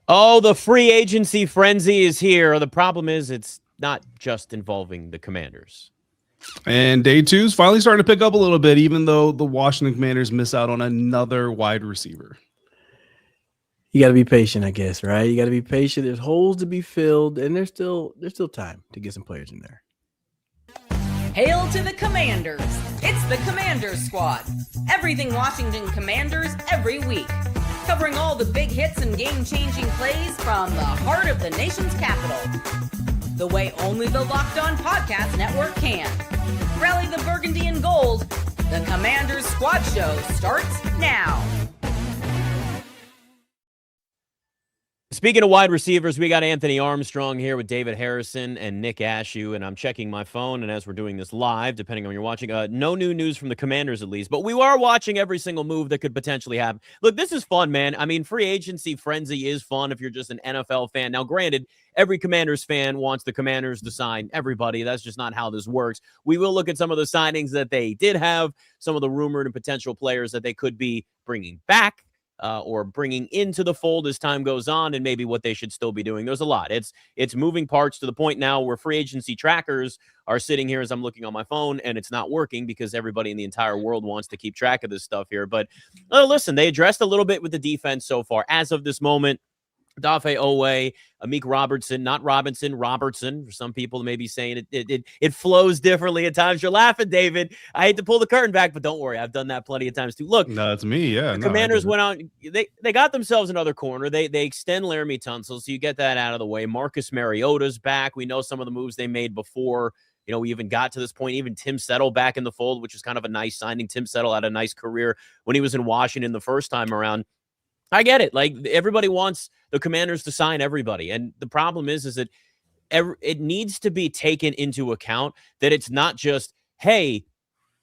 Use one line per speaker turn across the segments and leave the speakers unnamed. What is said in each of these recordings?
Oh, the free agency frenzy is here. The problem is it's not just involving the Commanders.
And day two's finally starting to pick up a little bit, even though the Washington Commanders miss out on another wide receiver.
You got to be patient, I guess, right? You got to be patient. There's holes to be filled, and there's still time to get some players in there.
Hail to the Commanders! It's the Commanders Squad. Everything Washington Commanders every week. Covering all the big hits and game-changing plays from the heart of the nation's capital. The way only the Locked On Podcast Network can. Rally the burgundy and gold. The Commanders Squad Show starts now.
Speaking of wide receivers, we got Anthony Armstrong here with David Harrison and Nick Ashew, and I'm checking my phone, and as we're doing this live, depending on when you're watching, no new news from the Commanders at least, but we are watching every single move that could potentially happen. Look, this is fun, man. I mean, free agency frenzy is fun if you're just an NFL fan. Now, granted, every Commanders fan wants the Commanders to sign everybody. That's just not how this works. We will look at some of the signings that they did have, some of the rumored and potential players that they could be bringing back. Or bringing into the fold as time goes on, and maybe what they should still be doing. There's a lot. It's moving parts to the point now where free agency trackers are sitting here as I'm looking on my phone, and it's not working because everybody in the entire world wants to keep track of this stuff here. But listen, they addressed a little bit with the defense so far. As of this moment, Odafe Oweh, Amik Robertson, not Robinson, Robertson. For some people, may be saying it flows differently at times. You're laughing, David. I hate to pull the curtain back, but don't worry. I've done that plenty of times too. Look,
No, it's me. Yeah.
the Commanders went out. They got themselves another corner. They extend Laremy Tunsil, so you get that out of the way. Marcus Mariota's back. We know some of the moves they made before. We even got to this point. Even Tim Settle back in the fold, which is kind of a nice signing. Tim Settle had a nice career when he was in Washington the first time around. I get it. Like, everybody wants the Commanders to sign everybody. And the problem is that it needs to be taken into account that it's not just, hey,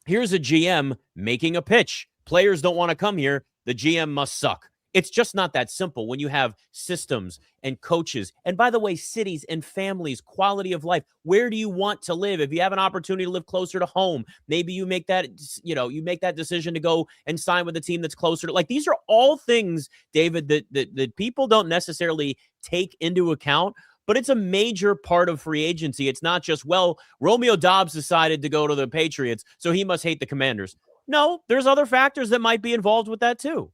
here's a GM making a pitch. Players don't want to come here. The GM must suck. It's just not that simple when you have systems and coaches. And by the way, cities and families, quality of life. Where do you want to live? If you have an opportunity to live closer to home, maybe you make that, you make that decision to go and sign with a team that's closer to, like, these are all things, David, that people don't necessarily take into account. But it's a major part of free agency. It's not just, well, Romeo Doubs decided to go to the Patriots, so he must hate the Commanders. No, there's other factors that might be involved with that too.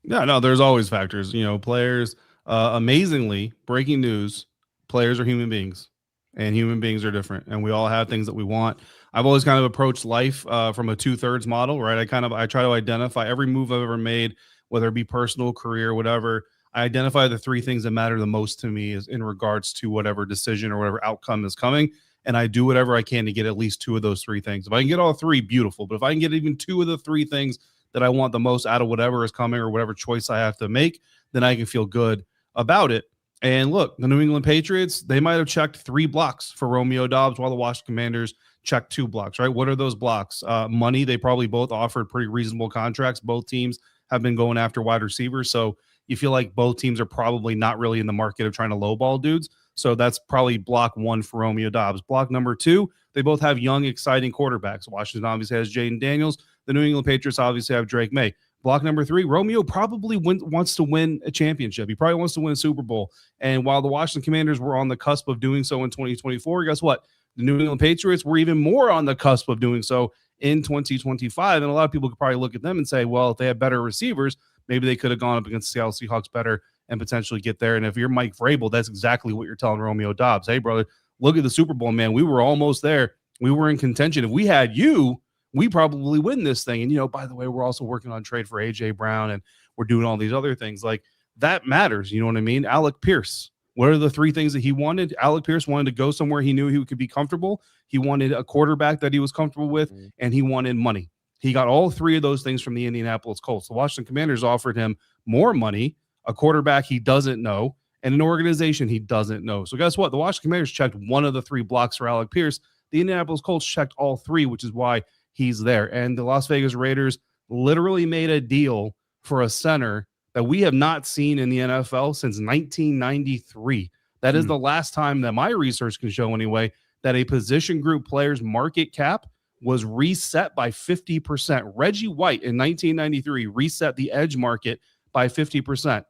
Yeah, no, there's always factors. Players, amazingly, breaking news, players are human beings, and human beings are different, and we all have things that we want. I've always kind of approached life from a 2/3 model, right? I try to identify every move I've ever made, whether it be personal, career, whatever. I identify the three things that matter the most to me is in regards to whatever decision or whatever outcome is coming. And I do whatever I can to get at least two of those three things. If I can get all three, beautiful. But if I can get even two of the three things that I want the most out of whatever is coming or whatever choice I have to make, then I can feel good about it. And look, the New England Patriots, they might have checked 3 blocks for Romeo Doubs while the Washington Commanders checked 2 blocks, right? What are those blocks? Money. They probably both offered pretty reasonable contracts. Both teams have been going after wide receivers. So you feel like both teams are probably not really in the market of trying to lowball dudes. So that's probably block 1 for Romeo Doubs. Block number 2, they both have young, exciting quarterbacks. Washington obviously has Jayden Daniels. The New England Patriots obviously have Drake May. Block number 3, Romeo probably wants to win a championship. He probably wants to win a Super Bowl. And while the Washington Commanders were on the cusp of doing so in 2024, guess what? The New England Patriots were even more on the cusp of doing so in 2025. And a lot of people could probably look at them and say, well, if they had better receivers, maybe they could have gone up against the Seattle Seahawks better and potentially get there. And if you're Mike Vrabel, that's exactly what you're telling Romeo Doubs. Hey, brother, look at the Super Bowl, man. We were almost there. We were in contention. If we had you, we probably win this thing. And, by the way, we're also working on trade for A.J. Brown, and we're doing all these other things. Like, that matters. You know what I mean? Alec Pierce. What are the 3 things that he wanted? Alec Pierce wanted to go somewhere he knew he could be comfortable. He wanted a quarterback that he was comfortable with, and he wanted money. He got all 3 of those things from the Indianapolis Colts. The Washington Commanders offered him more money, a quarterback he doesn't know, and an organization he doesn't know. So guess what? The Washington Commanders checked 1 of the 3 blocks for Alec Pierce. The Indianapolis Colts checked all 3, which is why he's there. And the Las Vegas Raiders literally made a deal for a center that we have not seen in the NFL since 1993. That is the last time that my research can show anyway, that a position group player's market cap was reset by 50%. Reggie White in 1993 reset the edge market by 50%.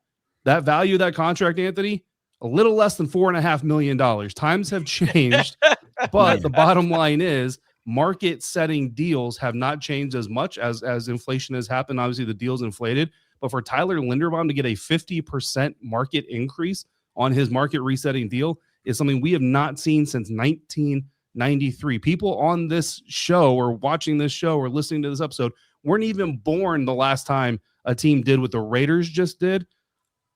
That value of that contract, Anthony, a little less than $4.5 million. Times have changed, but the bottom line is market setting deals have not changed as much as inflation has happened. Obviously, the deal's inflated, but for Tyler Linderbaum to get a 50% market increase on his market resetting deal is something we have not seen since 1993. People on this show or watching this show or listening to this episode weren't even born the last time a team did what the Raiders just did.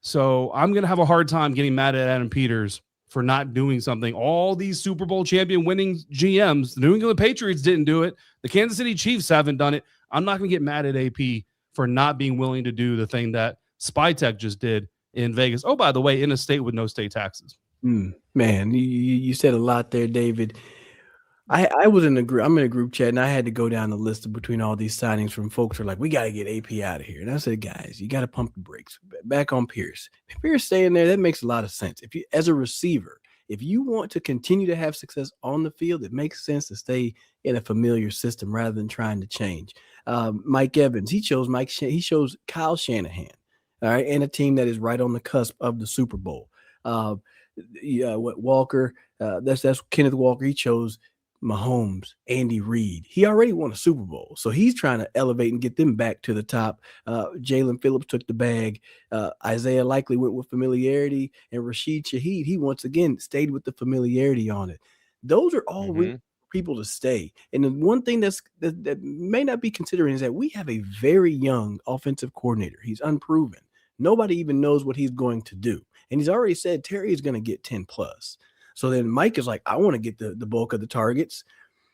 So I'm going to have a hard time getting mad at Adam Peters for not doing something. All these Super Bowl champion winning GMs, the New England Patriots didn't do it. The Kansas City Chiefs haven't done it. I'm not going to get mad at AP for not being willing to do the thing that SpyTech just did in Vegas. Oh, by the way, in a state with no state taxes.
Man, you said a lot there, David. I was in a group. I'm in a group chat, and I had to go down the list between all these signings from folks who are like, we got to get AP out of here. And I said, guys, you got to pump the brakes. Back on Pierce. If Pierce staying there, that makes a lot of sense. If you, as a receiver, if you want to continue to have success on the field, it makes sense to stay in a familiar system rather than trying to change. Mike Evans, he chose Kyle Shanahan, all right, and a team that is right on the cusp of the Super Bowl. Walker, that's Kenneth Walker. He chose Mahomes, Andy Reid. He already won a Super Bowl, so he's trying to elevate and get them back to the top. Jalen Phillips took the bag. Isaiah Likely went with familiarity, and Rashid Shaheed, he once again stayed with the familiarity on it. Those are all people to stay. And the one thing that may not be considering is that we have a very young offensive coordinator. He's unproven. Nobody even knows what he's going to do, and he's already said Terry is going to get 10 plus. So then Mike is like, I want to get the bulk of the targets.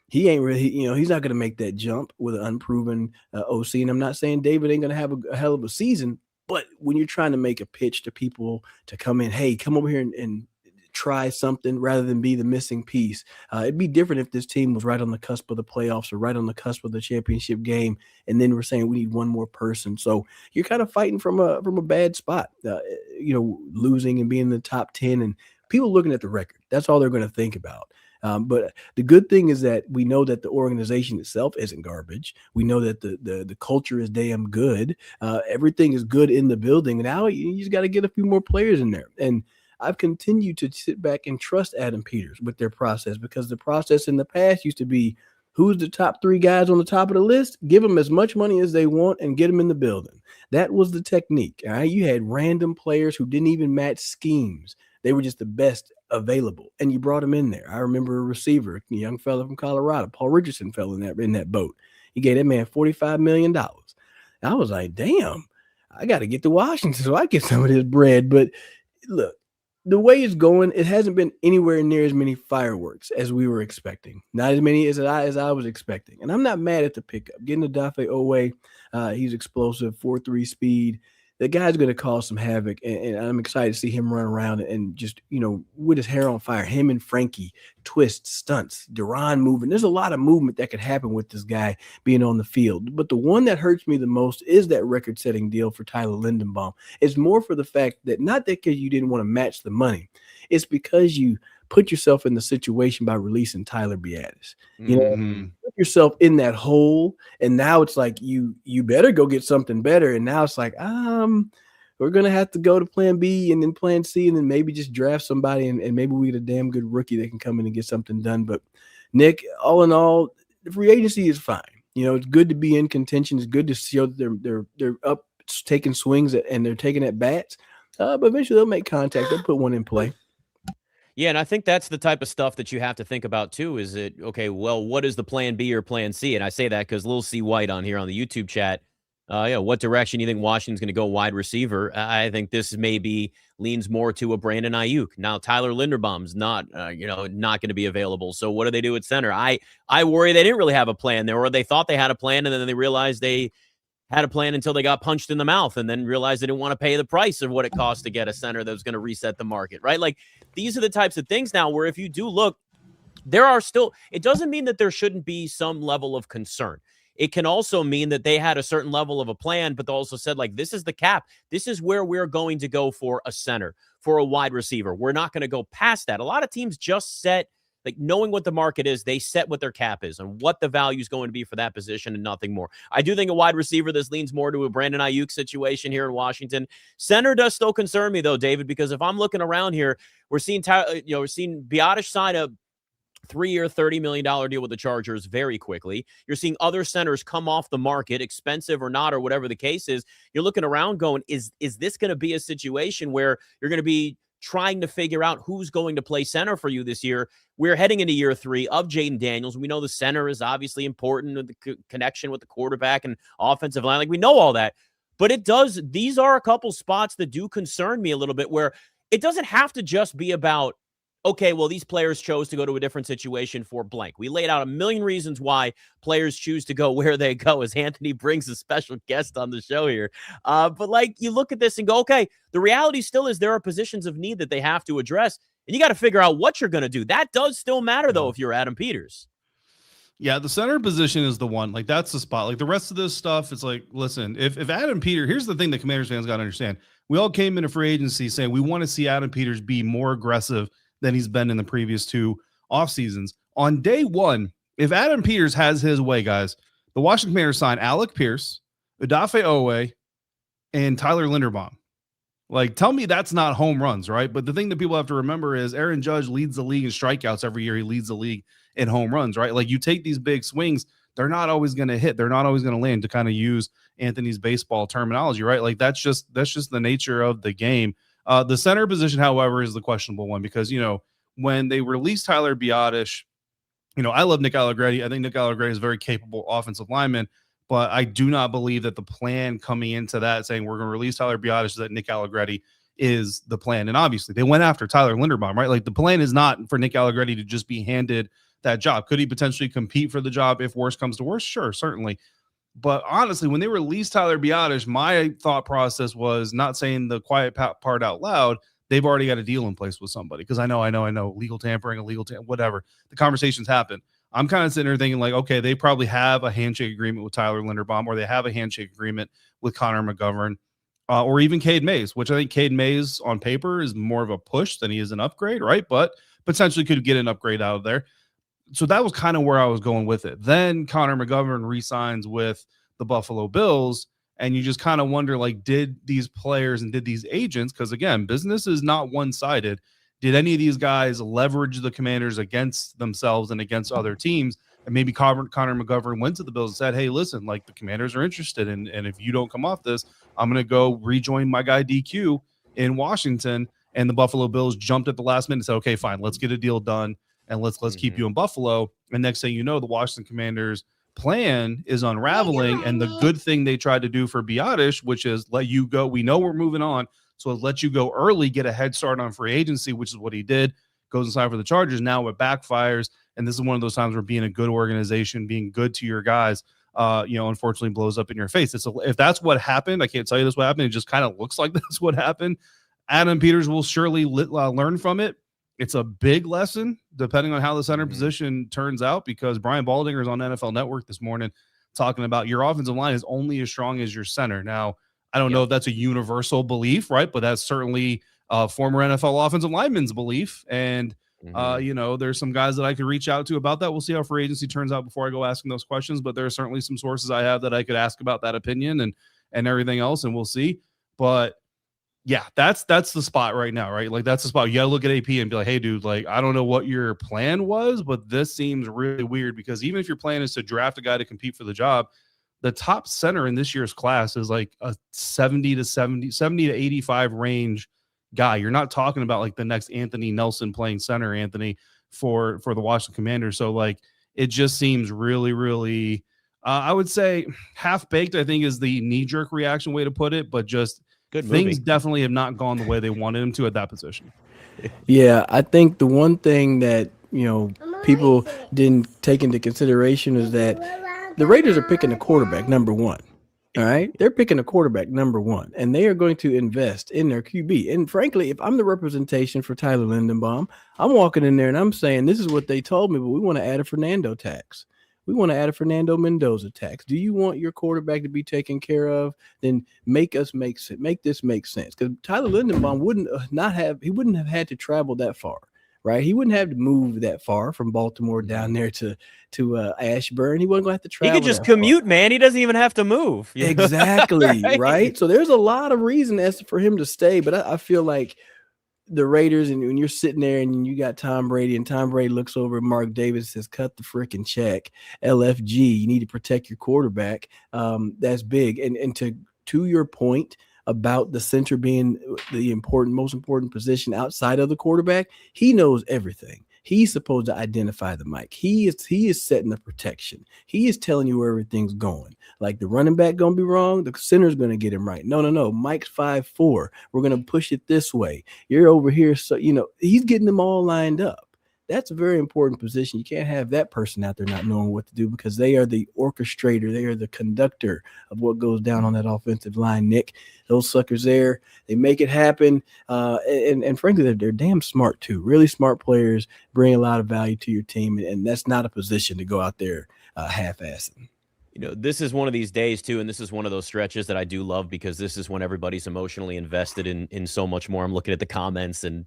He ain't really, he's not going to make that jump with an unproven OC. And I'm not saying David ain't going to have a hell of a season, but when you're trying to make a pitch to people to come in, hey, come over here and try something rather than be the missing piece. It'd be different if this team was right on the cusp of the playoffs or right on the cusp of the championship game. And then we're saying we need one more person. So you're kind of fighting from a bad spot, losing and being in the top 10 and people looking at the record. That's all they're going to think about. But the good thing is that we know that the organization itself isn't garbage. We know that the culture is damn good. Everything is good in the building. Now you just got to get a few more players in there. And I've continued to sit back and trust Adam Peters with their process, because the process in the past used to be, who's the top 3 guys on the top of the list? Give them as much money as they want and get them in the building. That was the technique. All right. You had random players who didn't even match schemes. They were just the best available, and you brought them in there. I remember a receiver, a young fella from Colorado, Paul Richardson, fell in that boat. He gave that man $45 million. I was like, damn, I got to get to Washington so I get some of this bread. But look, the way it's going, it hasn't been anywhere near as many fireworks as we were expecting. Not as many as I was expecting. And I'm not mad at the pickup. Getting Odafe Oweh, he's explosive, 4.3 speed. The guy's going to cause some havoc, and I'm excited to see him run around and just, with his hair on fire, him and Frankie, twists, stunts, Duran moving. There's a lot of movement that could happen with this guy being on the field. But the one that hurts me the most is that record-setting deal for Tyler Linderbaum. It's more for the fact that not that because you didn't want to match the money. It's because you put yourself in the situation by releasing Tyler Biadasz. Put yourself in that hole, and now it's like you better go get something better. And now it's like, we're gonna have to go to plan B and then plan C, and then maybe just draft somebody, and maybe we get a damn good rookie that can come in and get something done. But Nick, all in all, the free agency is fine. It's good to be in contention. It's good to show that they're up taking swings and they're taking at bats. But eventually they'll make contact. They'll put one in play.
Yeah, and I think that's the type of stuff that you have to think about too. Is it, okay, well, what is the plan B or plan C? And I say that because Lil C. White on here on the YouTube chat, what direction do you think Washington's going to go wide receiver? I think this maybe leans more to a Brandon Ayuk. Now, Tyler Linderbaum's not going to be available. So what do they do at center? I worry they didn't really have a plan there, or they thought they had a plan, and then they realized they had a plan until they got punched in the mouth and then realized they didn't want to pay the price of what it costs to get a center that was going to reset the market, right? Like, these are the types of things now where if you do look, there are still, it doesn't mean that there shouldn't be some level of concern. It can also mean that they had a certain level of a plan, but they also said, like, this is the cap. This is where we're going to go for a center, for a wide receiver. We're not going to go past that. A lot of teams just set like knowing what the market is, they set what their cap is and what the value is going to be for that position and nothing more. I do think a wide receiver, this leans more to a Brandon Ayuk situation here in Washington. Center does still concern me though, David, because if I'm looking around here, we're seeing Biadasz sign a 3-year, $30 million deal with the Chargers very quickly. You're seeing other centers come off the market, expensive or not, or whatever the case is. You're looking around going, is this going to be a situation where you're going to be trying to figure out who's going to play center for you this year? We're heading into year 3 of Jayden Daniels. We know the center is obviously important, the connection with the quarterback and offensive line. Like, we know all that. But these are a couple spots that do concern me a little bit, where it doesn't have to just be about, okay, well, these players chose to go to a different situation for blank. We laid out a million reasons why players choose to go where they go, as Anthony brings a special guest on the show here. But like, you look at this and go, okay, the reality still is there are positions of need that they have to address, and you got to figure out what you're going to do. That does still matter, though, if you're Adam Peters.
Yeah, the center position is the one. Like, that's the spot. Like, the rest of this stuff, it's like, listen, if Adam Peters, here's the thing that Commanders fans got to understand. We all came into free agency saying we want to see Adam Peters be more aggressive than he's been in the previous 2 off seasons. On day 1, if Adam Peters has his way, guys, the Washington Commanders sign Alec Pierce, Odafe Oweh, and Tyler Linderbaum. Like, tell me that's not home runs, right? But the thing that people have to remember is Aaron Judge leads the league in strikeouts every year. He leads the league in home runs, right? Like, you take these big swings, they're not always going to hit. They're not always going to land, to kind of use Anthony's baseball terminology, right? Like, that's just the nature of the game. The center position, however, is the questionable one, because, when they released Tyler Biadasz, I love Nick Allegretti. I think Nick Allegretti is a very capable offensive lineman, but I do not believe that the plan coming into that, saying we're going to release Tyler Biadasz, that Nick Allegretti is the plan. And obviously they went after Tyler Linderbaum, right? Like, the plan is not for Nick Allegretti to just be handed that job. Could he potentially compete for the job if worse comes to worse? Sure, certainly. But honestly, when they released Tyler Biadasz, my thought process was, not saying the quiet part out loud, they've already got a deal in place with somebody. Because I know, legal tampering, whatever. The conversations happen. I'm kind of sitting there thinking, like, okay, they probably have a handshake agreement with Tyler Linderbaum, or they have a handshake agreement with Connor McGovern, or even Cade Mays, which I think Cade Mays on paper is more of a push than he is an upgrade, right? But potentially could get an upgrade out of there. So that was kind of where I was going with it. Then Connor McGovern re-signs with the Buffalo Bills, and you just kind of wonder, like, did these players and did these agents, because again, business is not one-sided, did any of these guys leverage the Commanders against themselves and against other teams? And maybe Connor McGovern went to the Bills and said, hey, listen, like, the Commanders are interested, and if you don't come off this, I'm going to go rejoin my guy DQ in Washington. And the Buffalo Bills jumped at the last minute and said, okay, fine, let's get a deal done. And let's keep you in Buffalo. And next thing you know, the Washington Commanders plan is unraveling. And the good thing they tried to do for Biadasz, which is let you go. We know we're moving on, so let you go early, get a head start on free agency, which is what he did. Goes inside for the Chargers. Now it backfires. And this is one of those times where being a good organization, being good to your guys, unfortunately blows up in your face. If that's what happened, I can't tell you this what happened. It just kind of looks like that's what happened. Adam Peters will surely learn from it. It's a big lesson, depending on how the center position turns out, because Brian Baldinger is on NFL Network this morning talking about your offensive line is only as strong as your center. Now, I don't know if that's a universal belief, right? But that's certainly former NFL offensive lineman's belief. And, there's some guys that I could reach out to about that. We'll see how free agency turns out before I go asking those questions. But there are certainly some sources I have that I could ask about that opinion and everything else, and we'll see. But yeah, that's the spot right now, right? Like, that's the spot. You got to look at AP and be like, hey, dude, like, I don't know what your plan was, but this seems really weird, because even if your plan is to draft a guy to compete for the job, the top center in this year's class is like a 70 to 85 range guy. You're not talking about like the next Anthony Nelson playing center, Anthony, for the Washington Commanders. So, like, it just seems really, really, I would say half-baked, I think, is the knee-jerk reaction way to put it, but just things definitely have not gone the way they wanted them to at that position.
Yeah, I think the one thing that, people didn't take into consideration is that the Raiders are picking a quarterback, number 1. All right. They're picking a quarterback, number 1, and they are going to invest in their QB. And frankly, if I'm the representation for Tyler Linderbaum, I'm walking in there and I'm saying, this is what they told me, but we want to add a Fernando tax. We want to add a Fernando Mendoza tax. Do you want your quarterback to be taken care of? Then make this make sense. Because Tyler Linderbaum wouldn't have had to travel that far, right? He wouldn't have to move that far from Baltimore down there to Ashburn. He wasn't going to have to travel.
He could just
that
commute,
far.
man. He doesn't even have to move. You know?
Exactly, right? So there's a lot of reason as for him to stay, but I feel like the Raiders, and when you're sitting there and you got Tom Brady, and Tom Brady looks over at Mark Davis and says, cut the freaking check. LFG, you need to protect your quarterback. That's big. And to your point about the center being the most important position outside of the quarterback, he knows everything. He's supposed to identify the mic. He is setting the protection. He is telling you where everything's going. Like the running back going to be wrong, the center's going to get him right. No. Mike's 5'4". We're going to push it this way. You're over here. So, he's getting them all lined up. That's a very important position. You can't have that person out there not knowing what to do, because they are the orchestrator. They are the conductor of what goes down on that offensive line, Nick. Those suckers there, they make it happen. And frankly, they're damn smart too. Really smart players bring a lot of value to your team. And that's not a position to go out there half-assing.
This is one of these days too, and this is one of those stretches that I do love, because this is when everybody's emotionally invested in so much more. I'm looking at the comments, and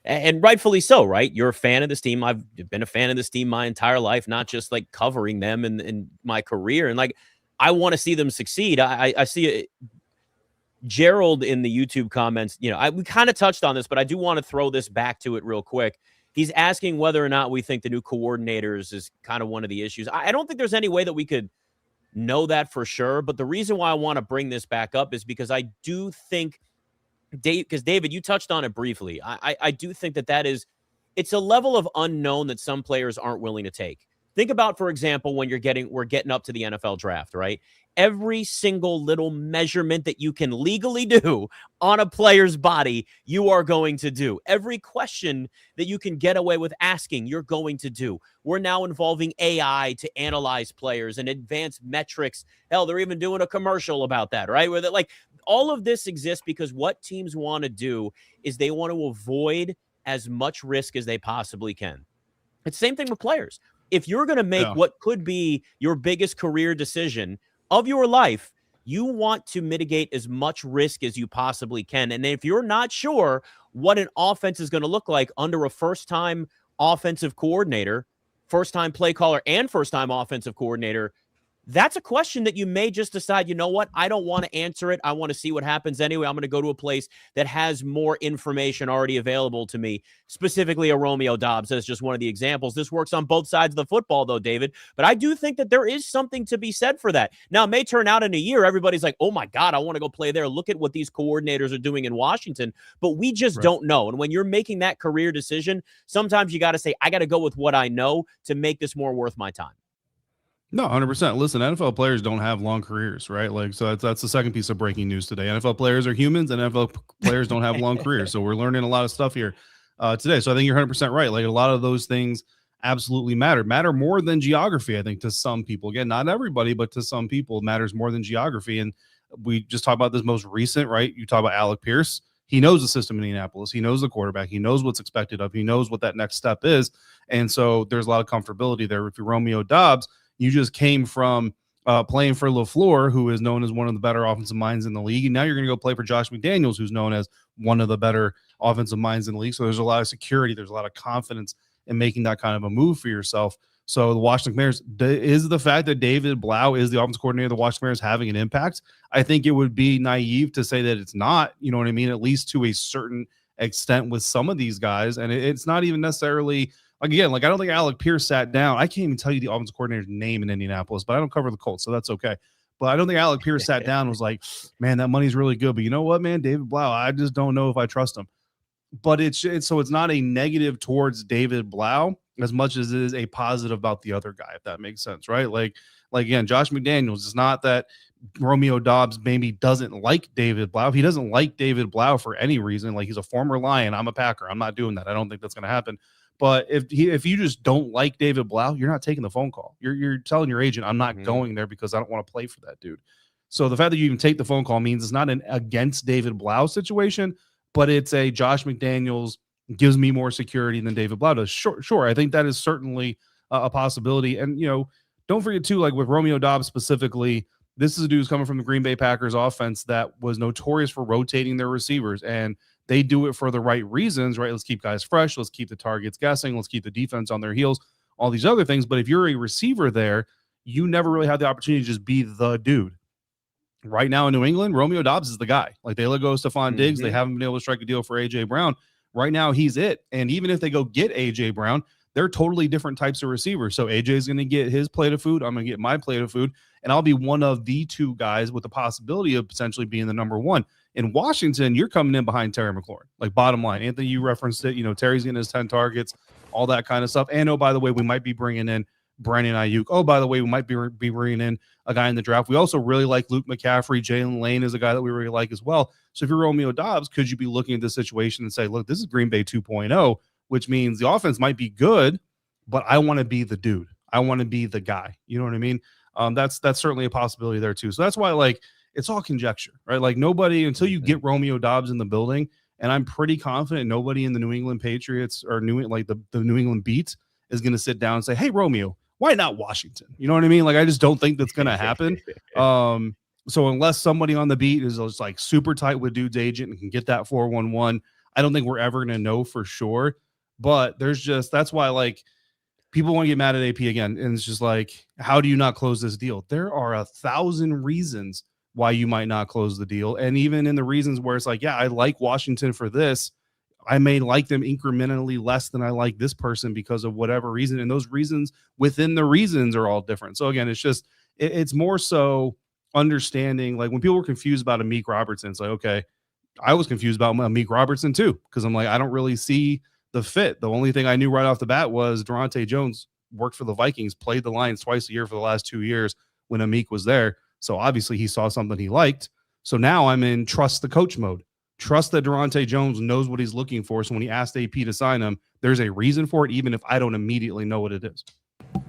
and rightfully so, right? You're a fan of this team. I've been a fan of this team my entire life, not just like covering them in my career. And like, I want to see them succeed. I see it. Gerald in the YouTube comments, we kind of touched on this, but I do want to throw this back to it real quick. He's asking whether or not we think the new coordinators is kind of one of the issues. I don't think there's any way that we could know that for sure. But the reason why I want to bring this back up is because I do think, because David, you touched on it briefly. I do think it's a level of unknown that some players aren't willing to take. Think about, for example, when we're getting up to the NFL draft, right? Every single little measurement that you can legally do on a player's body, you are going to do. Every question that you can get away with asking, you're going to do. We're now involving AI to analyze players and advanced metrics. Hell, they're even doing a commercial about that, right? Where they're like, all of this exists because what teams want to do is they want to avoid as much risk as they possibly can. It's the same thing with players. If you're going to make what could be your biggest career decision of your life, you want to mitigate as much risk as you possibly can. And if you're not sure what an offense is going to look like under a first-time offensive coordinator, first-time play caller, and first-time offensive coordinator, that's a question that you may just decide, you know what, I don't want to answer it. I want to see what happens anyway. I'm going to go to a place that has more information already available to me, specifically a Romeo Doubs as just one of the examples. This works on both sides of the football, though, David. But I do think that there is something to be said for that. Now, it may turn out in a year, everybody's like, oh, my God, I want to go play there. Look at what these coordinators are doing in Washington. But we just don't know. And when you're making that career decision, sometimes you got to say, I got to go with what I know to make this more worth my time.
No, 100%. Listen, NFL players don't have long careers, right? Like, so that's the second piece of breaking news today. NFL players are humans, and NFL players don't have long careers. So we're learning a lot of stuff here today. So I think you're 100% right. Like, a lot of those things absolutely matter more than geography, I think, to some people. Again, not everybody, but to some people, matters more than geography. And we just talked about this most recent, right? You talk about Alec Pierce. He knows the system in Indianapolis. He knows the quarterback. He knows what's expected of him. He knows what that next step is. And so there's a lot of comfortability there. If you're Romeo Doubs, you just came from playing for LaFleur, who is known as one of the better offensive minds in the league. And now you're going to go play for Josh McDaniels, who's known as one of the better offensive minds in the league. So there's a lot of security. There's a lot of confidence in making that kind of a move for yourself. So the Washington Commanders, is the fact that David Blau is the offense coordinator of the Washington Commanders having an impact? I think it would be naive to say that it's not, you know what I mean, at least to a certain extent with some of these guys. And it's not even necessarily – again, like, I don't think Alec Pierce sat down. I can't even tell you the offensive coordinator's name in Indianapolis, but I don't cover the Colts, so that's okay. But I don't think Alec Pierce sat down and was like, man, that money's really good. But you know what, man, David Blau, I just don't know if I trust him. But it's not a negative towards David Blau as much as it is a positive about the other guy, if that makes sense, right? Like again, Josh McDaniels, it's not that Romeo Doubs maybe doesn't like David Blau. He doesn't like David Blau for any reason. Like, he's a former Lion. I'm a Packer. I'm not doing that. I don't think that's going to happen. But if you just don't like David Blau, you're not taking the phone call. You're telling your agent, I'm not going there because I don't want to play for that dude. So the fact that you even take the phone call means it's not an against David Blau situation, but it's a Josh McDaniels gives me more security than David Blau does. Sure. I think that is certainly a possibility. And, don't forget too, like with Romeo Doubs specifically, this is a dude who's coming from the Green Bay Packers offense that was notorious for rotating their receivers. And They do it for the right reasons, right? Let's keep guys fresh. Let's keep the targets guessing. Let's keep the defense on their heels, all these other things. But if you're a receiver there, you never really have the opportunity to just be the dude. Right now in New England, Romeo Doubs is the guy. Like, they let go of Stephon Diggs. They haven't been able to strike a deal for A.J. Brown. Right now, he's it. And even if they go get A.J. Brown, they're totally different types of receivers. So A.J. is going to get his plate of food. I'm going to get my plate of food. And I'll be one of the two guys with the possibility of potentially being the number one. In Washington, you're coming in behind Terry McLaurin. Like, bottom line, Anthony, you referenced it. You know, Terry's getting his 10 targets, all that kind of stuff. And, oh, by the way, we might be bringing in Brandon Ayuk. Oh, by the way, we might be bringing in a guy in the draft. We also really like Luke McCaffrey. Jalen Lane is a guy that we really like as well. So if you're Romeo Doubs, could you be looking at this situation and say, look, this is Green Bay 2.0, which means the offense might be good, but I want to be the dude. I want to be the guy. You know what I mean? That's certainly a possibility there too. So that's why, like, it's all conjecture, right? Like, nobody, until you get Romeo Doubs in the building, and I'm pretty confident nobody in the New England Patriots or the New England beat is going to sit down and say, hey, Romeo, why not Washington? You know what I mean? Like, I just don't think that's going to happen. So unless somebody on the beat is just like super tight with dude's agent and can get that 411, I don't think we're ever going to know for sure. But that's why, like, people want to get mad at AP again. And it's just like, how do you not close this deal? There are 1,000 reasons why you might not close the deal. And even in the reasons where it's like, yeah, I like Washington for this, I may like them incrementally less than I like this person because of whatever reason. And those reasons within the reasons are all different. So again, it's just, it's more so understanding, like, when people were confused about Amik Robertson, it's like, okay, I was confused about Amik Robertson too, because I'm like, I don't really see the fit. The only thing I knew right off the bat was Durante Jones worked for the Vikings, played the Lions twice a year for the last 2 years when Amik was there. So obviously he saw something he liked. So now I'm in trust the coach mode. Trust that Durante Jones knows what he's looking for. So when he asked AP to sign him, there's a reason for it, even if I don't immediately know what it is.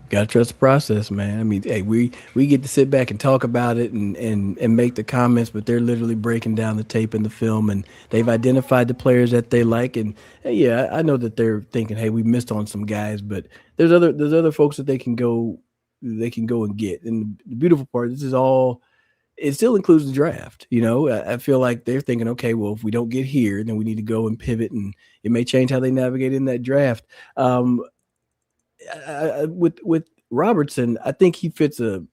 Gotta trust the process, man. I mean, hey, we get to sit back and talk about it and make the comments, but they're literally breaking down the tape and the film, and they've identified the players that they like. And hey, yeah, I know that they're thinking, hey, we missed on some guys, but there's other folks that they can go and get. And the beautiful part, it still includes the draft. You know, I feel like they're thinking, okay, well, if we don't get here, then we need to go and pivot, and it may change how they navigate in that draft. With Robertson, I think he fits an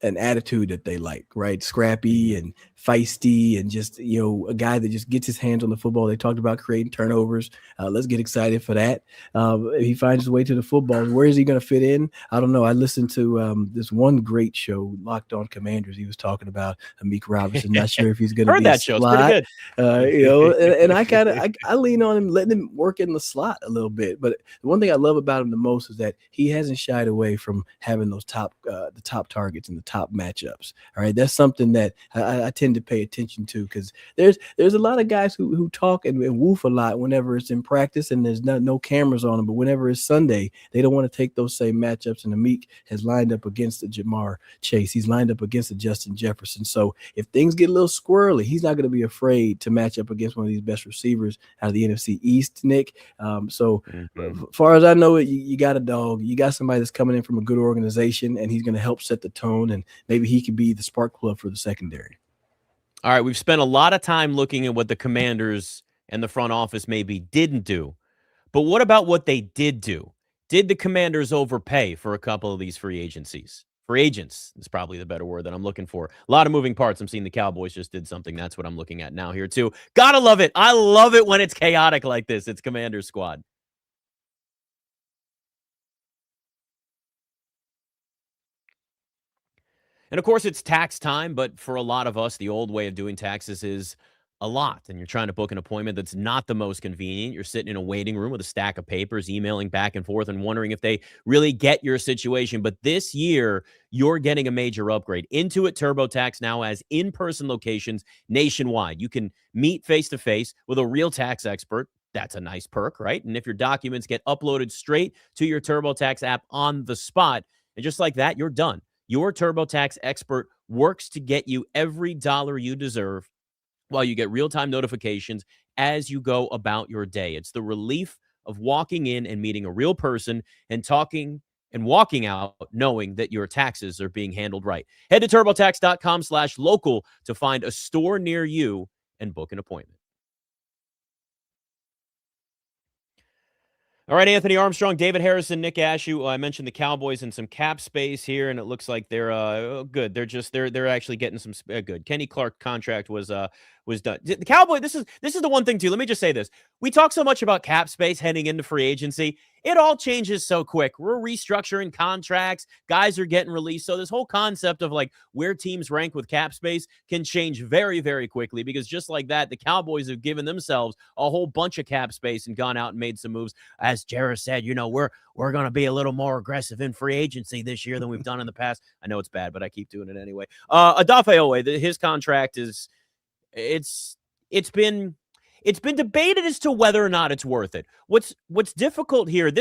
attitude that they like, right? Scrappy and feisty, and just, you know, a guy that just gets his hands on the football. They talked about creating turnovers. Let's get excited for that. He finds his way to the football. Where is he going to fit in? I don't know. I listened to this one great show, Locked On Commanders. He was talking about Amik Robertson. Not sure if he's going to be
that
a
show.
slot.
It's pretty good.
You know, and I lean on him, letting him work in the slot a little bit. But the one thing I love about him the most is that he hasn't shied away from having those the top targets and the top matchups. All right, that's something that I tend to pay attention to, because there's a lot of guys who talk and woof a lot whenever it's in practice and there's no cameras on them. But whenever it's Sunday, they don't want to take those same matchups. And Amik has lined up against the Jamar Chase. He's lined up against the Justin Jefferson. So if things get a little squirrely, he's not going to be afraid to match up against one of these best receivers out of the NFC East, Nick. As far as I know, you got a dog. You got somebody that's coming in from a good organization, and he's going to help set the tone, and maybe he could be the spark plug for the secondary.
All right, we've spent a lot of time looking at what the Commanders and the front office maybe didn't do. But what about what they did do? Did the Commanders overpay for a couple of these free agencies? Free agents is probably the better word that I'm looking for. A lot of moving parts. I'm seeing the Cowboys just did something. That's what I'm looking at now here too. Gotta love it. I love it when it's chaotic like this. It's Commander Squad. And of course, it's tax time, but for a lot of us, the old way of doing taxes is a lot. And you're trying to book an appointment that's not the most convenient. You're sitting in a waiting room with a stack of papers, emailing back and forth and wondering if they really get your situation. But this year, you're getting a major upgrade. Intuit TurboTax now has in-person locations nationwide. You can meet face-to-face with a real tax expert. That's a nice perk, right? And if your documents get uploaded straight to your TurboTax app on the spot, and just like that, you're done. Your TurboTax expert works to get you every dollar you deserve while you get real-time notifications as you go about your day. It's the relief of walking in and meeting a real person and talking and walking out knowing that your taxes are being handled right. Head to TurboTax.com/local to find a store near you and book an appointment. All right, Anthony Armstrong, David Harrison, Nick Ashew. I mentioned the Cowboys and some cap space here, and it looks like they're good. They're actually getting some good. Kenny Clark contract was done. The Cowboy. This is the one thing too. Let me just say this: we talk so much about cap space heading into free agency. It all changes so quick. We're restructuring contracts. Guys are getting released. So this whole concept of like where teams rank with cap space can change very, very quickly because just like that, the Cowboys have given themselves a whole bunch of cap space and gone out and made some moves. As Jarrah said, we're going to be a little more aggressive in free agency this year than we've done in the past. I know it's bad, but I keep doing it anyway. Odafe Oweh, his contract is it's been debated as to whether or not it's worth it. What's difficult here,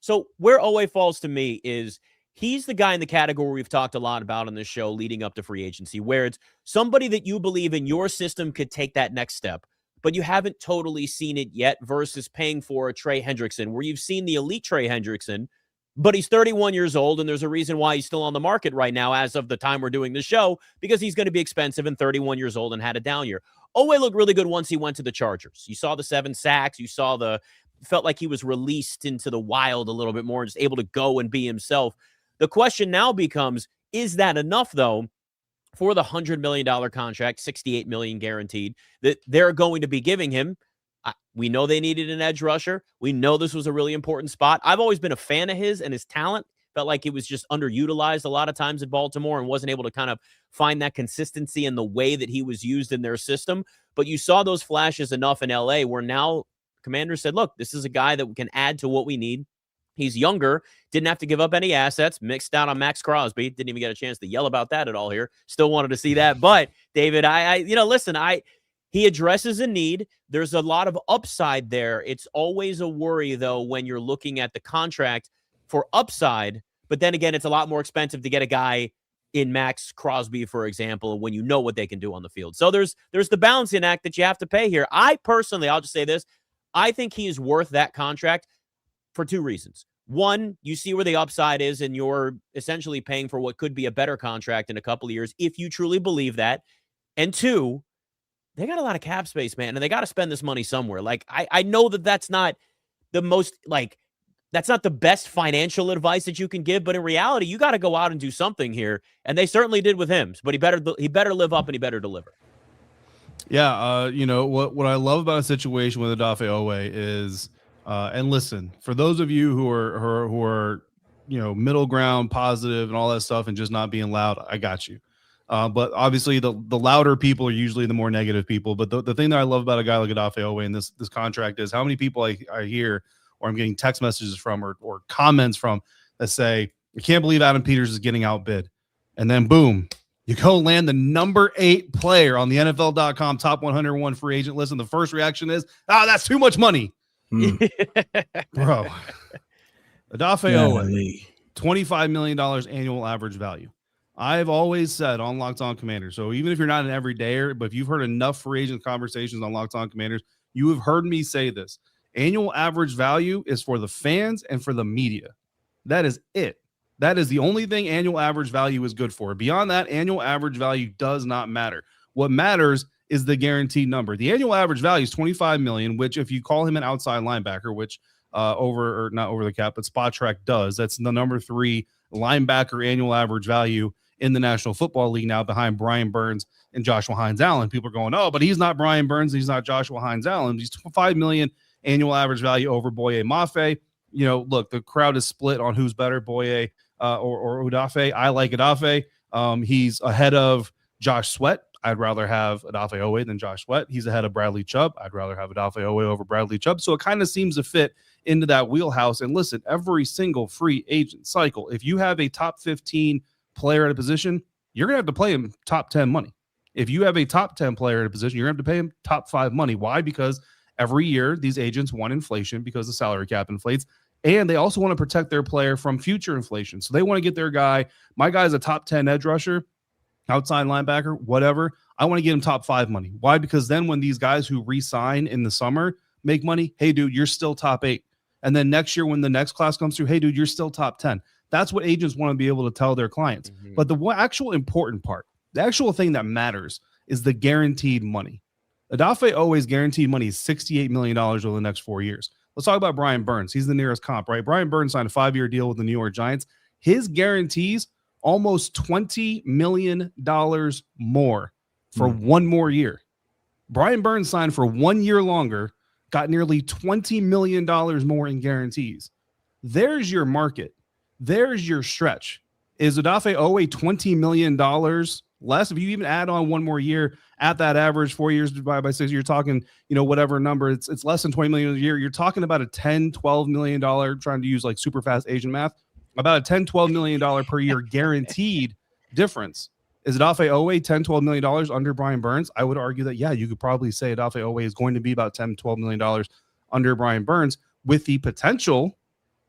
so where Oweh falls to me is he's the guy in the category we've talked a lot about on this show leading up to free agency, where it's somebody that you believe in your system could take that next step, but you haven't totally seen it yet versus paying for a Trey Hendrickson, where you've seen the elite Trey Hendrickson, but he's 31 years old, and there's a reason why he's still on the market right now as of the time we're doing the show, because he's going to be expensive and 31 years old and had a down year. Oweh looked really good once he went to the Chargers. You saw the 7 sacks. You saw felt like he was released into the wild a little bit more and just able to go and be himself. The question now becomes, is that enough, though, for the $100 million contract, $68 million guaranteed, that they're going to be giving him? We know they needed an edge rusher. We know this was a really important spot. I've always been a fan of his and his talent. Felt like it was just underutilized a lot of times in Baltimore and wasn't able to kind of find that consistency in the way that he was used in their system. But you saw those flashes enough in LA where now Commanders said, look, this is a guy that can add to what we need. He's younger, didn't have to give up any assets, mixed out on Max Crosby. Didn't even get a chance to yell about that at all here. Still wanted to see that. But David, he addresses a need. There's a lot of upside there. It's always a worry, though, when you're looking at the contract for upside. But then again, it's a lot more expensive to get a guy in Max Crosby, for example, when you know what they can do on the field. So there's the balancing act that you have to pay here. I personally, I'll just say this, I think he is worth that contract for 2 reasons. One, you see where the upside is, and you're essentially paying for what could be a better contract in a couple of years if you truly believe that. And 2, they got a lot of cap space, man, and they got to spend this money somewhere. Like, I know that's not the most, that's not the best financial advice that you can give, but in reality, you got to go out and do something here, and they certainly did with him. But he better live up and he better deliver.
Yeah, what I love about a situation with Odafe Oweh is, and listen, for those of you who are middle ground, positive, and all that stuff, and just not being loud, I got you. But obviously, the louder people are usually the more negative people. But the thing that I love about a guy like Odafe Oweh and this contract is how many people I hear, or I'm getting text messages from, or comments from, that say, I can't believe Adam Peters is getting outbid. And then boom, you go land the number 8 player on the NFL.com top 101 free agent list. And the first reaction is, that's too much money. Bro. Odafe Oweh, $25 million annual average value. I've always said on Locked On Commanders, so even if you're not an everydayer, but if you've heard enough free agent conversations on Locked On Commanders, you have heard me say this. Annual average value is for the fans and for the media. That is it. That is the only thing annual average value is good for. Beyond that, annual average value does not matter. What matters is the guaranteed number. The annual average value is $25 million, which if you call him an outside linebacker, which not over the cap, but Spot Track does, that's the number 3 linebacker annual average value in the National Football League now, behind Brian Burns and Joshua Hines-Allen. People are going, oh, but he's not Brian Burns, he's not Joshua Hines-Allen. He's $5 million annual average value over Boye Mafe. Look, the crowd is split on who's better, Boye or Odafe. I like Odafe. He's ahead of Josh Sweat. I'd rather have Odafe Oweh than Josh Sweat. He's ahead of Bradley Chubb. I'd rather have Odafe Oweh over Bradley Chubb. So it kind of seems to fit into that wheelhouse. And listen, every single free agent cycle, if you have a top 15 player at a position, you're going to have to play him top 10 money. If you have a top 10 player at a position, you're going to have to pay him top 5 money. Why? Because every year these agents want inflation because the salary cap inflates, and they also want to protect their player from future inflation. So they want to get their guy. My guy's a top 10 edge rusher, outside linebacker, whatever. I want to get him top 5 money. Why? Because then when these guys who re-sign in the summer make money, hey, dude, you're still top 8. And then next year when the next class comes through, hey, dude, you're still top 10. That's what agents want to be able to tell their clients. Mm-hmm. But the actual important part, the actual thing that matters is the guaranteed money. Odafe Oweh's guaranteed money is $68 million over the next 4 years. Let's talk about Brian Burns. He's the nearest comp, right? Brian Burns signed a 5-year deal with the New York Giants. His guarantees almost $20 million more for 1 more year. Brian Burns signed for 1 year longer, got nearly $20 million more in guarantees. There's your market. There's your stretch. Is Odafe Oweh $20 million less? If you even add on 1 more year at that average, 4 years divided by 6, you're talking, whatever number, it's less than $20 million a year. You're talking about a $10, $12 million, trying to use like super fast Asian math, about a $10, $12 million per year guaranteed difference. Is Odafe Oweh $10, $12 million under Brian Burns? I would argue that, yeah, you could probably say Odafe Oweh is going to be about $10, $12 million under Brian Burns, with the potential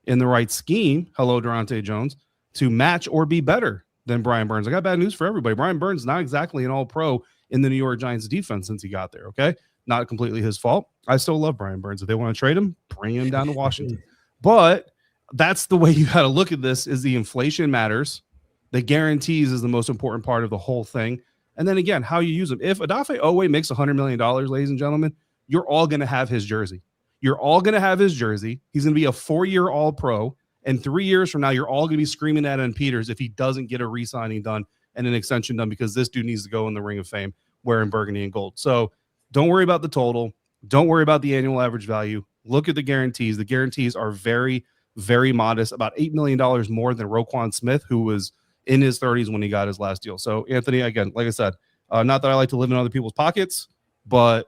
in the right scheme, hello, Durante Jones, to match or be better than Brian Burns. I got bad news for everybody. Brian Burns not exactly an all-pro in the New York Giants defense since he got there, okay? Not completely his fault. I still love Brian Burns. If they want to trade him, bring him down to Washington. But that's the way you got to look at this, is the inflation matters. The guarantees is the most important part of the whole thing. And then again, how you use them. If Odafe Oweh makes $100 million, ladies and gentlemen, you're all going to have his jersey. You're all going to have his jersey. He's going to be a 4-year all-pro. And 3 years from now, you're all going to be screaming at Aaron Peters if he doesn't get a re-signing done and an extension done, because this dude needs to go in the Ring of Fame wearing burgundy and gold. So don't worry about the total. Don't worry about the annual average value. Look at the guarantees. The guarantees are very, very modest, about $8 million more than Roquan Smith, who was in his 30s when he got his last deal. So, Anthony, again, like I said, not that I like to live in other people's pockets, but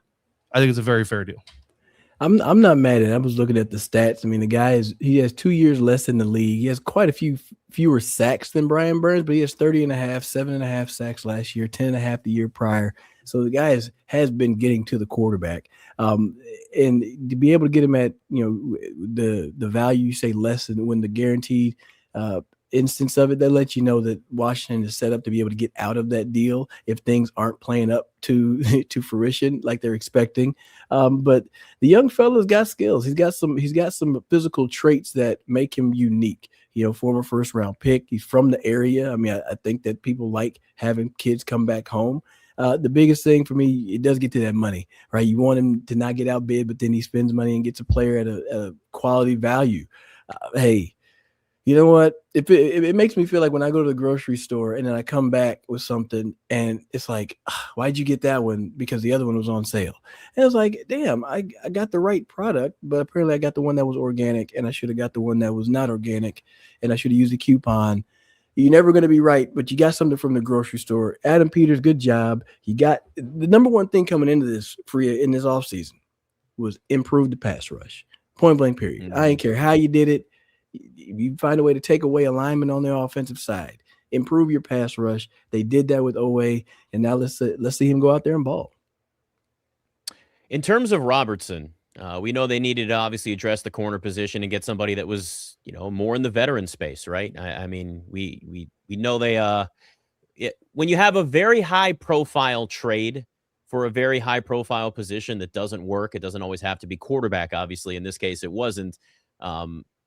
I think it's a very fair deal.
I'm not mad at it. I was looking at the stats. I mean, the guy he has 2 years less in the league. He has quite a few fewer sacks than Brian Burns, but he has 30.5, 7.5 sacks last year, 10.5 the year prior. So the guy has been getting to the quarterback. And to be able to get him at, the value, you say less than when the guaranteed instance of it, that lets you know that Washington is set up to be able to get out of that deal if things aren't playing up to fruition like they're expecting. But the young fella's got skills. He's got some physical traits that make him unique. Former first round pick. He's from the area. I mean, I think that people like having kids come back home. The biggest thing for me, it does get to that money, right? You want him to not get outbid, but then he spends money and gets a player at a quality value. Hey, you know what? It makes me feel like when I go to the grocery store and then I come back with something and it's like, why'd you get that one? Because the other one was on sale. And it's like, damn, I got the right product, but apparently I got the one that was organic and I should have got the one that was not organic and I should have used a coupon. You're never going to be right, but you got something from the grocery store. Adam Peters, good job. You got the number one thing coming into this in this offseason was improve the pass rush. Point blank, period. Mm-hmm. I ain't care how you did it. You find a way to take away alignment on their offensive side, improve your pass rush. They did that with Oweh, and now let's see him go out there and ball.
In terms of Robertson, we know they needed to obviously address the corner position and get somebody that was, more in the veteran space, right? I mean, we know they when you have a very high profile trade for a very high profile position that doesn't work, it doesn't always have to be quarterback. Obviously, in this case, it wasn't.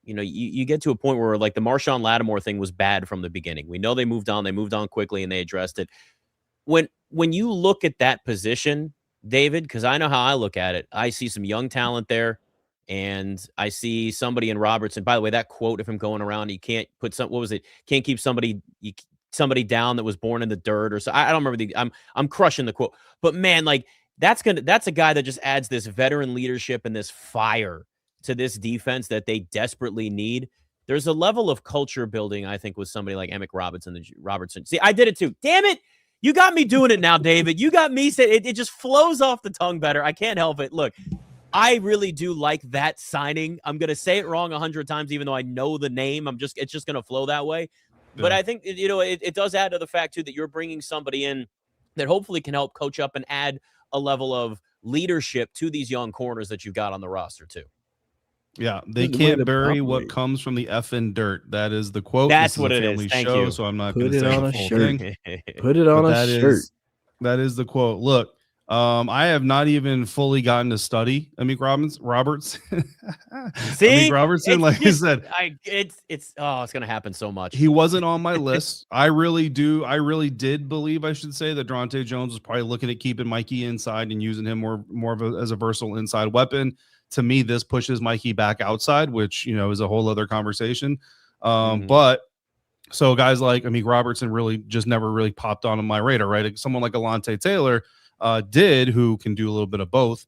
You get to a point where like the Marshawn Lattimore thing was bad from the beginning. We know they moved on quickly and they addressed it. When you look at that position, David, because I know how I look at it, I see some young talent there and I see somebody in Robertson. By the way, that quote, if I'm going around, you can't put can't keep somebody down that was born in the dirt or so. I don't remember I'm crushing the quote, but man, like that's a guy that just adds this veteran leadership and this fire to this defense that they desperately need. There's a level of culture building, I think, with somebody like Amik Robertson. See, I did it too. Damn it. You got me doing it now, David. You got me saying it just flows off the tongue better. I can't help it. Look, I really do like that signing. I'm going to say it wrong 100 times, even though I know the name. It's just going to flow that way. Yeah. But I think, it does add to the fact too, that you're bringing somebody in that hopefully can help coach up and add a level of leadership to these young corners that you've got on the roster too.
Yeah, they can't bury what comes from the effing dirt. That is the quote.
That's what it is. Thank you.
So I'm not going to say the full thing.
Put it on a shirt.
That is the quote. Look, I have not even fully gotten to study Amik Roberts.
See,
Amik Robertson, like I said,
it's gonna happen so much.
he wasn't on my list. I really did believe, I should say, that Dronte Jones was probably looking at keeping Mikey inside and using him more as a versatile inside weapon. To me, this pushes Mikey back outside, which is a whole other conversation. But so guys like Amik Robertson really just never really popped on my radar, right? Like someone like Alontae Taylor did, who can do a little bit of both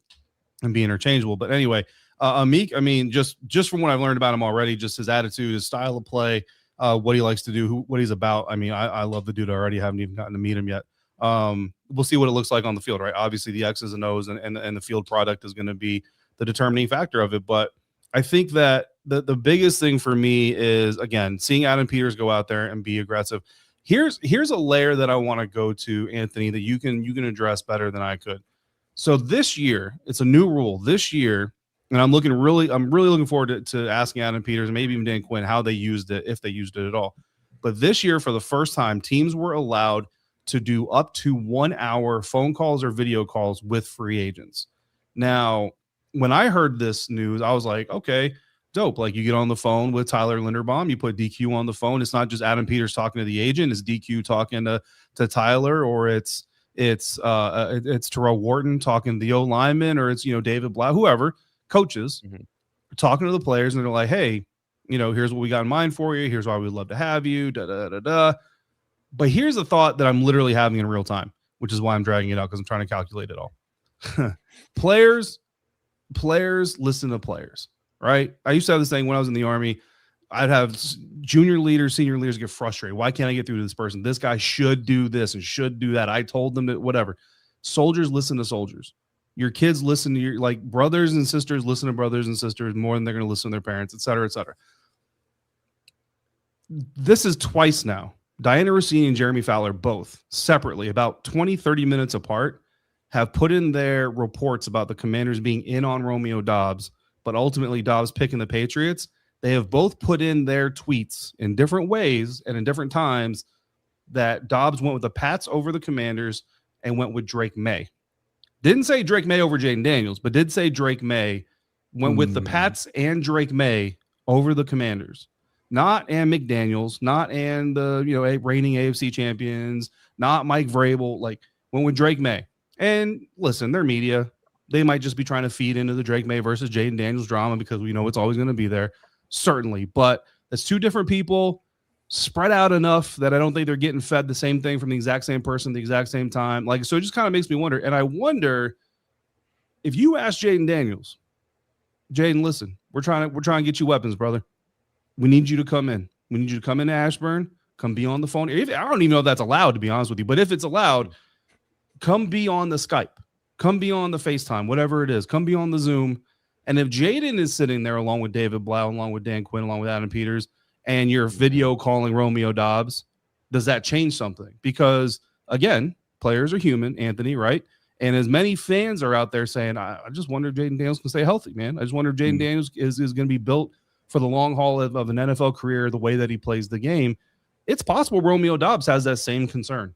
and be interchangeable. But anyway, Amik, I mean, just from what I've learned about him already, just his attitude, his style of play, what he likes to do, what he's about. I mean, I love the dude. I already haven't even gotten to meet him yet. We'll see what it looks like on the field, right? Obviously, the X's and O's and the field product is going to be the determining factor of it. But I think that the biggest thing for me is, again, seeing Adam Peters go out there and be aggressive. Here's a layer that I want to go to, Anthony, that you can address better than I could. So this year, it's a new rule this year, and I'm really looking forward to asking Adam Peters and maybe even Dan Quinn how they used it, if they used it at all. But this year, for the first time, teams were allowed to do up to 1 hour phone calls or video calls with free agents. Now, when I heard this news, I was like, okay, dope. Like, you get on the phone with Tyler Linderbaum, you put DQ on the phone. It's not just Adam Peters talking to the agent, it's DQ talking to Tyler, or it's Terrell Wharton talking to the O lineman, or it's David Blau, whoever, coaches talking to the players, and they're like, hey, here's what we got in mind for you. Here's why we'd love to have you. Da da da da. But here's a thought that I'm literally having in real time, which is why I'm dragging it out, because I'm trying to calculate it all. Players listen to players. Right. I used to have this thing when I was in the Army. I'd have junior leaders, senior leaders get frustrated. Why can't I get through to this person? This guy should do this and should do that. I told them that, whatever. Soldiers listen to soldiers. Your kids listen to your, like, brothers and sisters listen to brothers and sisters more than they're going to listen to their parents, et cetera, et cetera. This is twice now. Diana Rossini and Jeremy Fowler, both separately, about 20, 30 minutes apart, have put in their reports about the Commanders being in on Romeo Doubs, but ultimately Dobbs picking the Patriots. They have both put in their tweets in different ways and in different times that Dobbs went with the Pats over the Commanders and went with Drake May. Didn't say Drake May over Jayden Daniels, but did say Drake May went with the Pats and Drake May over the Commanders. Not Amik Daniels, not the reigning AFC champions, not Mike Vrabel, like went with Drake May. And listen, their media, they might just be trying to feed into the Drake May versus Jayden Daniels drama, because we know it's always going to be there, certainly. But it's two different people spread out enough that I don't think they're getting fed the same thing from the exact same person at the exact same time. Like, so it just kind of makes me wonder. And I wonder if you ask Jayden Daniels, Jayden, listen, we're trying to get you weapons, brother. We need you to come in. We need you to come in to Ashburn, come be on the phone. I don't even know if that's allowed, to be honest with you, but if it's allowed, come be on the Skype. Come be on the FaceTime, whatever it is. Come be on the Zoom. And if Jayden is sitting there along with David Blau, along with Dan Quinn, along with Adam Peters, and you're video calling Romeo Doubs, does that change something? Because, again, players are human, Anthony, right? And as many fans are out there saying, I just wonder if Jayden Daniels can stay healthy, man. I just wonder if Jayden Daniels is going to be built for the long haul of an NFL career, the way that he plays the game. It's possible Romeo Doubs has that same concern.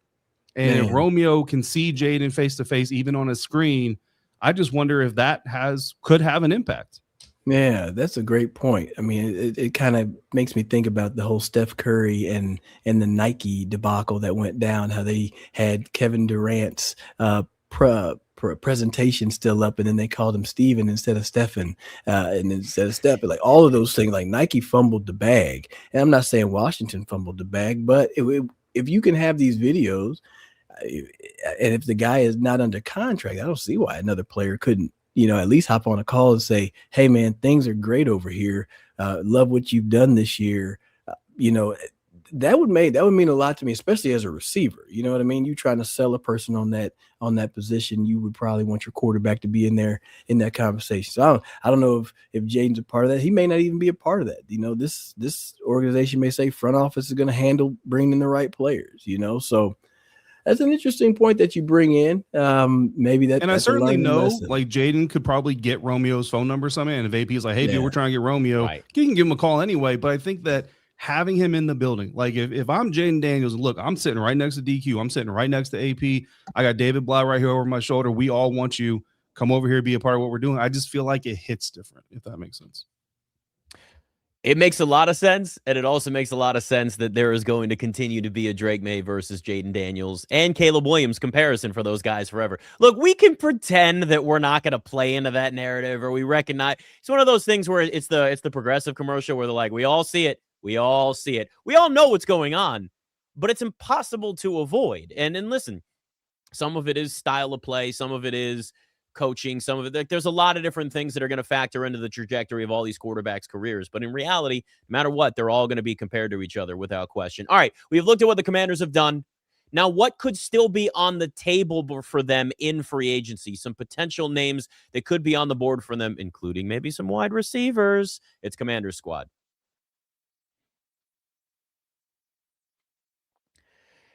And if Romeo can see Jayden face to face, even on a screen, I just wonder if that could have an impact.
Yeah, that's a great point. I mean, it kind of makes me think about the whole Steph Curry and the Nike debacle that went down, how they had Kevin Durant's presentation still up, and then they called him Steven instead of Stephen, and instead of Steph. Like, all of those things, like Nike fumbled the bag. And I'm not saying Washington fumbled the bag, but if you can have these videos, and if the guy is not under contract, I don't see why another player couldn't, at least hop on a call and say, hey, man, things are great over here. Love what you've done this year. That would mean a lot to me, especially as a receiver. You know what I mean? You trying to sell a person on that position, you would probably want your quarterback to be in there in that conversation. So I don't know if Jayden's a part of that. He may not even be a part of that. This organization may say front office is going to handle bringing in the right players. So that's an interesting point that you bring in. Maybe that. And
I certainly know, like, Jayden could probably get Romeo's phone number somehow, and if AP is like, hey, dude, we're trying to get Romeo, right, you can give him a call anyway. But I think that having him in the building. Like if I'm Jayden Daniels, look, I'm sitting right next to DQ. I'm sitting right next to AP. I got David Blau right here over my shoulder. We all want you. Come over here, be a part of what we're doing. I just feel like it hits different, if that makes sense.
It makes a lot of sense, and it also makes a lot of sense that there is going to continue to be a Drake May versus Jayden Daniels and Caleb Williams comparison for those guys forever. Look, we can pretend that we're not going to play into that narrative, or we recognize it's one of those things where it's the progressive commercial where they're like, we all see it, we all see it, we all know what's going on, but it's impossible to avoid. And listen, some of it is style of play, some of it is coaching, some of it, like, there's a lot of different things that are going to factor into the trajectory of all these quarterbacks' careers. But in reality, no matter what, they're all going to be compared to each other without question. All right, we've looked at what the Commanders have done. Now, what could still be on the table for them in free agency? Some potential names that could be on the board for them, including maybe some wide receivers. It's Commander Squad.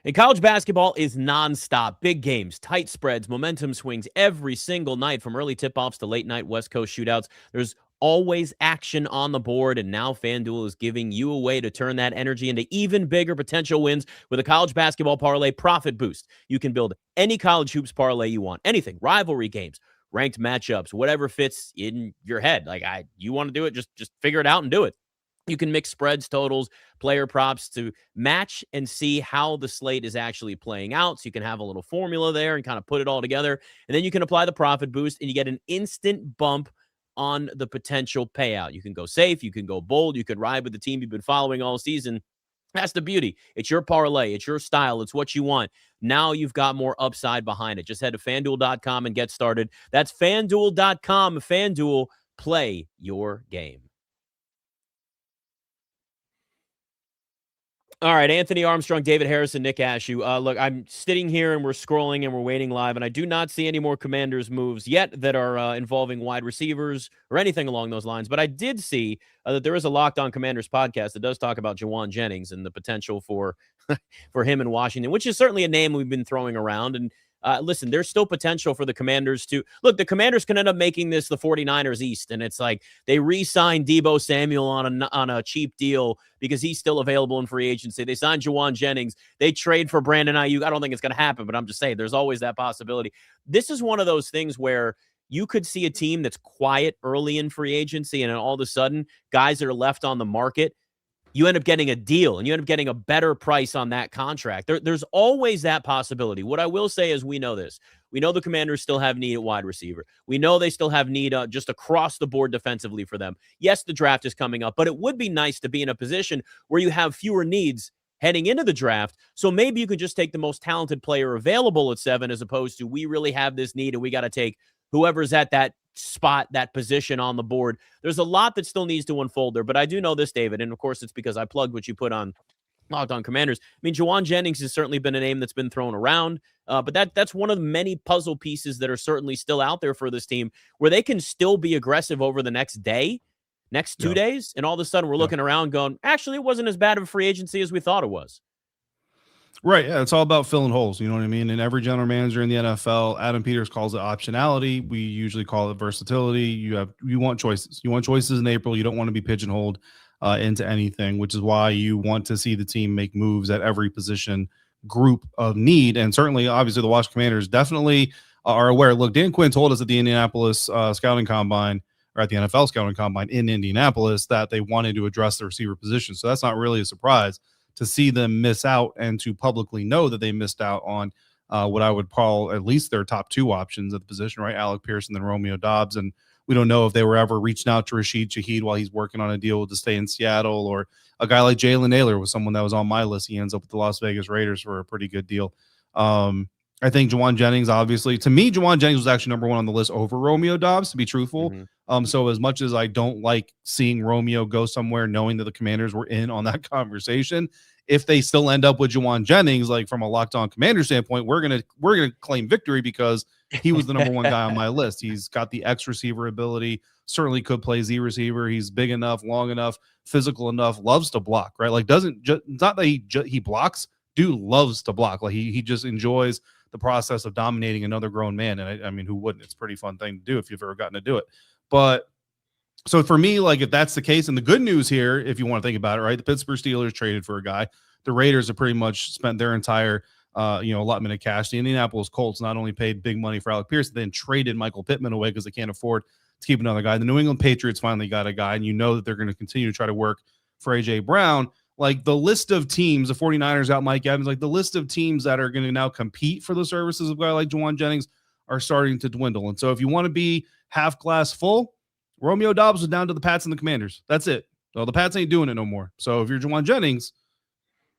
And college basketball is nonstop. Big games, tight spreads, momentum swings every single night from early tip-offs to late-night West Coast shootouts. There's always action on the board, and now FanDuel is giving you a way to turn that energy into even bigger potential wins with a college basketball parlay profit boost. You can build any college hoops parlay you want, anything, rivalry games, ranked matchups, whatever fits in your head. Like, you want to do it, just figure it out and do it. You can mix spreads, totals, player props to match and see how the slate is actually playing out. So you can have a little formula there and kind of put it all together. And then you can apply the profit boost and you get an instant bump on the potential payout. You can go safe. You can go bold. You could ride with the team you've been following all season. That's the beauty. It's your parlay. It's your style. It's what you want. Now you've got more upside behind it. Just head to FanDuel.com and get started. That's FanDuel.com. FanDuel, play your game. All right, Anthony Armstrong, David Harrison, Nick Ashew. Look, I'm sitting here and we're scrolling and we're waiting live, and I do not see any more Commanders moves yet that are involving wide receivers or anything along those lines. But I did see that there is a Locked On Commanders podcast that does talk about Jayden Daniels and the potential for for him in Washington, which is certainly a name we've been throwing around. And listen, there's still potential for the Commanders to look. The Commanders can end up making this the 49ers East, and it's like they re-signed Deebo Samuel on a cheap deal because he's still available in free agency. They signed Jayden Daniels. They trade for Brandon Ayuk. I don't think it's going to happen, but I'm just saying there's always that possibility. This is one of those things where you could see a team that's quiet early in free agency, and then all of a sudden, guys that are left on the market, you end up getting a deal and you end up getting a better price on that contract. There's always that possibility. What I will say is we know this. We know the Commanders still have need at wide receiver. We know they still have need just across the board defensively for them. Yes, the draft is coming up, but it would be nice to be in a position where you have fewer needs heading into the draft. So maybe you could just take the most talented player available at 7 as opposed to we really have this need and we got to take whoever's at that spot, that position on the board. There's a lot that still needs to unfold there, but I do know this, David, and of course it's because I plugged what you put on Locked On Commanders. I mean, Jayden Daniels has certainly been a name that's been thrown around, but that's one of the many puzzle pieces that are certainly still out there for this team where they can still be aggressive over the next day, next 2 days, and all of a sudden we're looking around going, actually, it wasn't as bad of a free agency as we thought it was.
Right. Yeah. It's all about filling holes. You know what I mean? And every general manager in the NFL, Adam Peters calls it optionality. We usually call it versatility. You want choices. You want choices in April. You don't want to be pigeonholed into anything, which is why you want to see the team make moves at every position group of need. And certainly, obviously, the Washington Commanders definitely are aware. Look, Dan Quinn told us at the Indianapolis scouting combine, or at the NFL scouting combine in Indianapolis, that they wanted to address the receiver position. So that's not really a surprise to see them miss out and to publicly know that they missed out on what I would call at least their top 2 options at the position, right? Alec Pearson and Romeo Doubs. And we don't know if they were ever reaching out to Rashid Shaheed while he's working on a deal to stay in Seattle, or a guy like Jalen Naylor was someone that was on my list. He ends up with the Las Vegas Raiders for a pretty good deal. I think Jayden Daniels, obviously, to me, Jayden Daniels was actually number 1 on the list over Romeo Doubs, to be truthful.
Mm-hmm.
So as much as I don't like seeing Romeo go somewhere, knowing that the Commanders were in on that conversation, if they still end up with Jayden Daniels, like from a Locked On Commander standpoint, we're gonna claim victory because he was the number 1 guy on my list. He's got the X receiver ability, certainly could play Z receiver. He's big enough, long enough, physical enough, loves to block, right? Like not that he blocks, dude loves to block. Like he just enjoys the process of dominating another grown man. And I mean, who wouldn't? It's a pretty fun thing to do if you've ever gotten to do it. But So for me, like if that's the case, and the good news here, if you want to think about it, right, the Pittsburgh Steelers traded for a guy. The Raiders have pretty much spent their entire allotment of cash. The Indianapolis Colts not only paid big money for Alec Pierce, then traded Michael Pittman away because they can't afford to keep another guy. The New England Patriots finally got a guy, and you know that they're going to continue to try to work for A.J. Brown. Like the list of teams, the 49ers out Mike Evans, like the list of teams that are going to now compete for the services of a guy like Jauan Jennings are starting to dwindle. And so if you want to be half glass full, Romeo Doubs was down to the Pats and the Commanders. That's it. Well, the Pats ain't doing it no more. So if you're Jauan Jennings,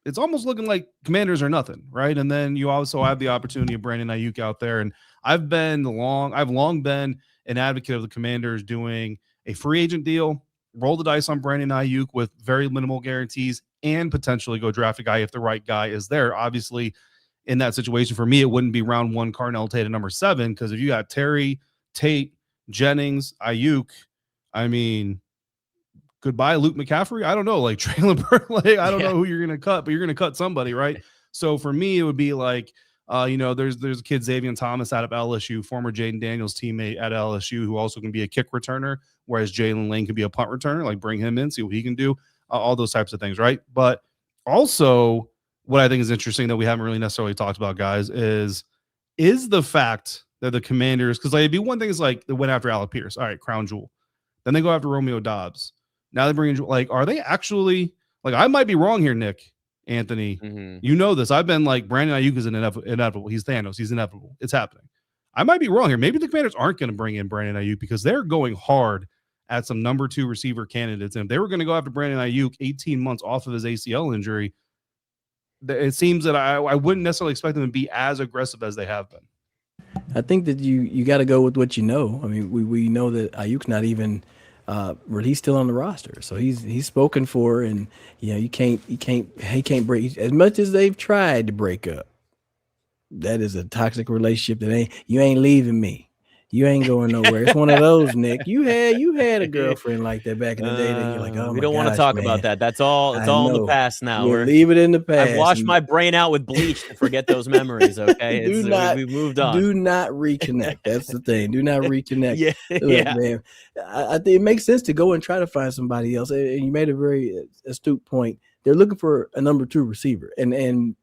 it's almost looking like Commanders are nothing, right? And then you also have the opportunity of Brandon Ayuk out there. And I've long been an advocate of the Commanders doing a free agent deal, roll the dice on Brandon Ayuk with very minimal guarantees, and potentially go draft a guy if the right guy is there. Obviously, in that situation, for me, it wouldn't be round 1 Carnell Tate at number 7, because if you got Terry, Tate, Jennings, Ayuk, I mean, goodbye, Luke McCaffrey. I don't know, like Traylon Burley. I don't know who you're going to cut, but you're going to cut somebody, right? So for me, it would be like, there's a kid, Xavier Thomas, out of LSU, former Jayden Daniels teammate at LSU, who also can be a kick returner, whereas Jalen Lane can be a punt returner. Like bring him in, see what he can do, all those types of things, right? But also, what I think is interesting that we haven't really necessarily talked about, guys, is the fact that the Commanders, because like it'd be one thing is like they went after Alec Pierce, all right, crown jewel. Then they go after Romeo Doubs. Now they bring in, like, are they actually, like, I might be wrong here, Nick, Anthony. You know this. I've been like, Brandon Ayuk is inevitable. He's Thanos. He's inevitable. It's happening. I might be wrong here. Maybe the Commanders aren't going to bring in Brandon Ayuk because they're going hard at some number 2 receiver candidates. And if they were going to go after Brandon Ayuk 18 months off of his ACL injury, it seems that I wouldn't necessarily expect them to be as aggressive as they have been.
I think that you got to go with what you know. I mean, we know that Ayuk's not even he's still on the roster, so he's spoken for, and he can't break as much as they've tried to break up. That is a toxic relationship that you ain't leaving me. You ain't going nowhere. It's one of those, Nick. You had a girlfriend like that back in the day. That you're like, oh,
we don't want to talk about that. That's all. It's all in the past now.
We'll leave it in the past.
I've washed my brain out with bleach to forget those memories. Okay, we've moved on.
Do not reconnect. That's the thing. Do not reconnect.
Yeah.
Man. I think it makes sense to go and try to find somebody else. And you made a very astute point. They're looking for a number 2 receiver, and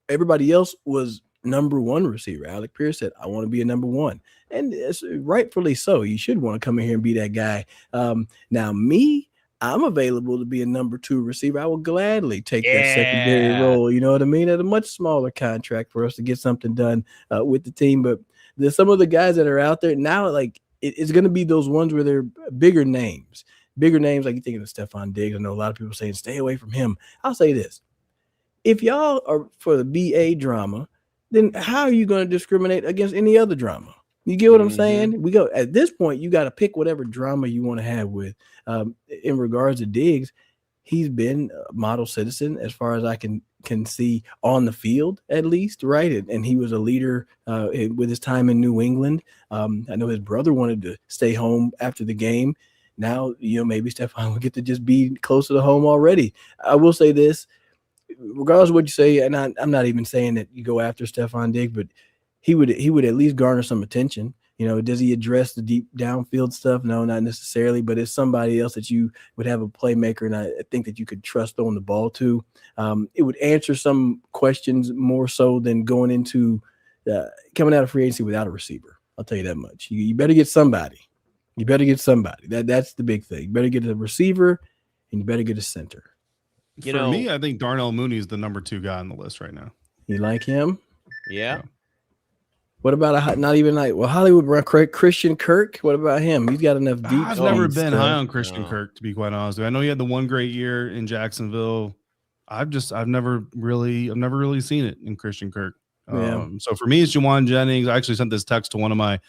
everybody else was number 1 receiver. Alec Pierce said, I want to be a number 1. And it's rightfully so. You should want to come in here and be that guy. Now, I'm available to be a number 2 receiver. I will gladly take that secondary role. You know what I mean? At a much smaller contract for us to get something done with the team. But there's some of the guys that are out there now, like it's going to be those ones where they're bigger names. Bigger names, like you're thinking of Stephon Diggs. I know a lot of people saying, stay away from him. I'll say this. If y'all are for the BA drama, then how are you going to discriminate against any other drama? You get what I'm saying? We go at this point, you got to pick whatever drama you want to have with. In regards to Diggs, he's been a model citizen as far as I can see on the field, at least, right? And he was a leader with his time in New England. I know his brother wanted to stay home after the game. Now, maybe Stephon will get to just be closer to home already. I will say this, regardless of what you say, and I'm not even saying that you go after Stephon Diggs, but he would at least garner some attention. Does he address the deep downfield stuff? No, not necessarily, but it's somebody else that you would have a playmaker, and I think that you could trust throwing the ball to. It would answer some questions more so than going into coming out of free agency without a receiver. I'll tell you that much. You better get somebody. That's the big thing. You better get a receiver, and you better get a center.
For me, I think Darnell Mooney is the number 2 guy on the list right now.
You like him?
Yeah.
What about not even like Hollywood Christian Kirk? What about him? He's got enough deep.
I've never been high on Christian Kirk, to be quite honest with you. I know he had the one great year in Jacksonville. I've never really seen it in Christian Kirk. So for me, it's Jauan Jennings. I actually sent this text to one of my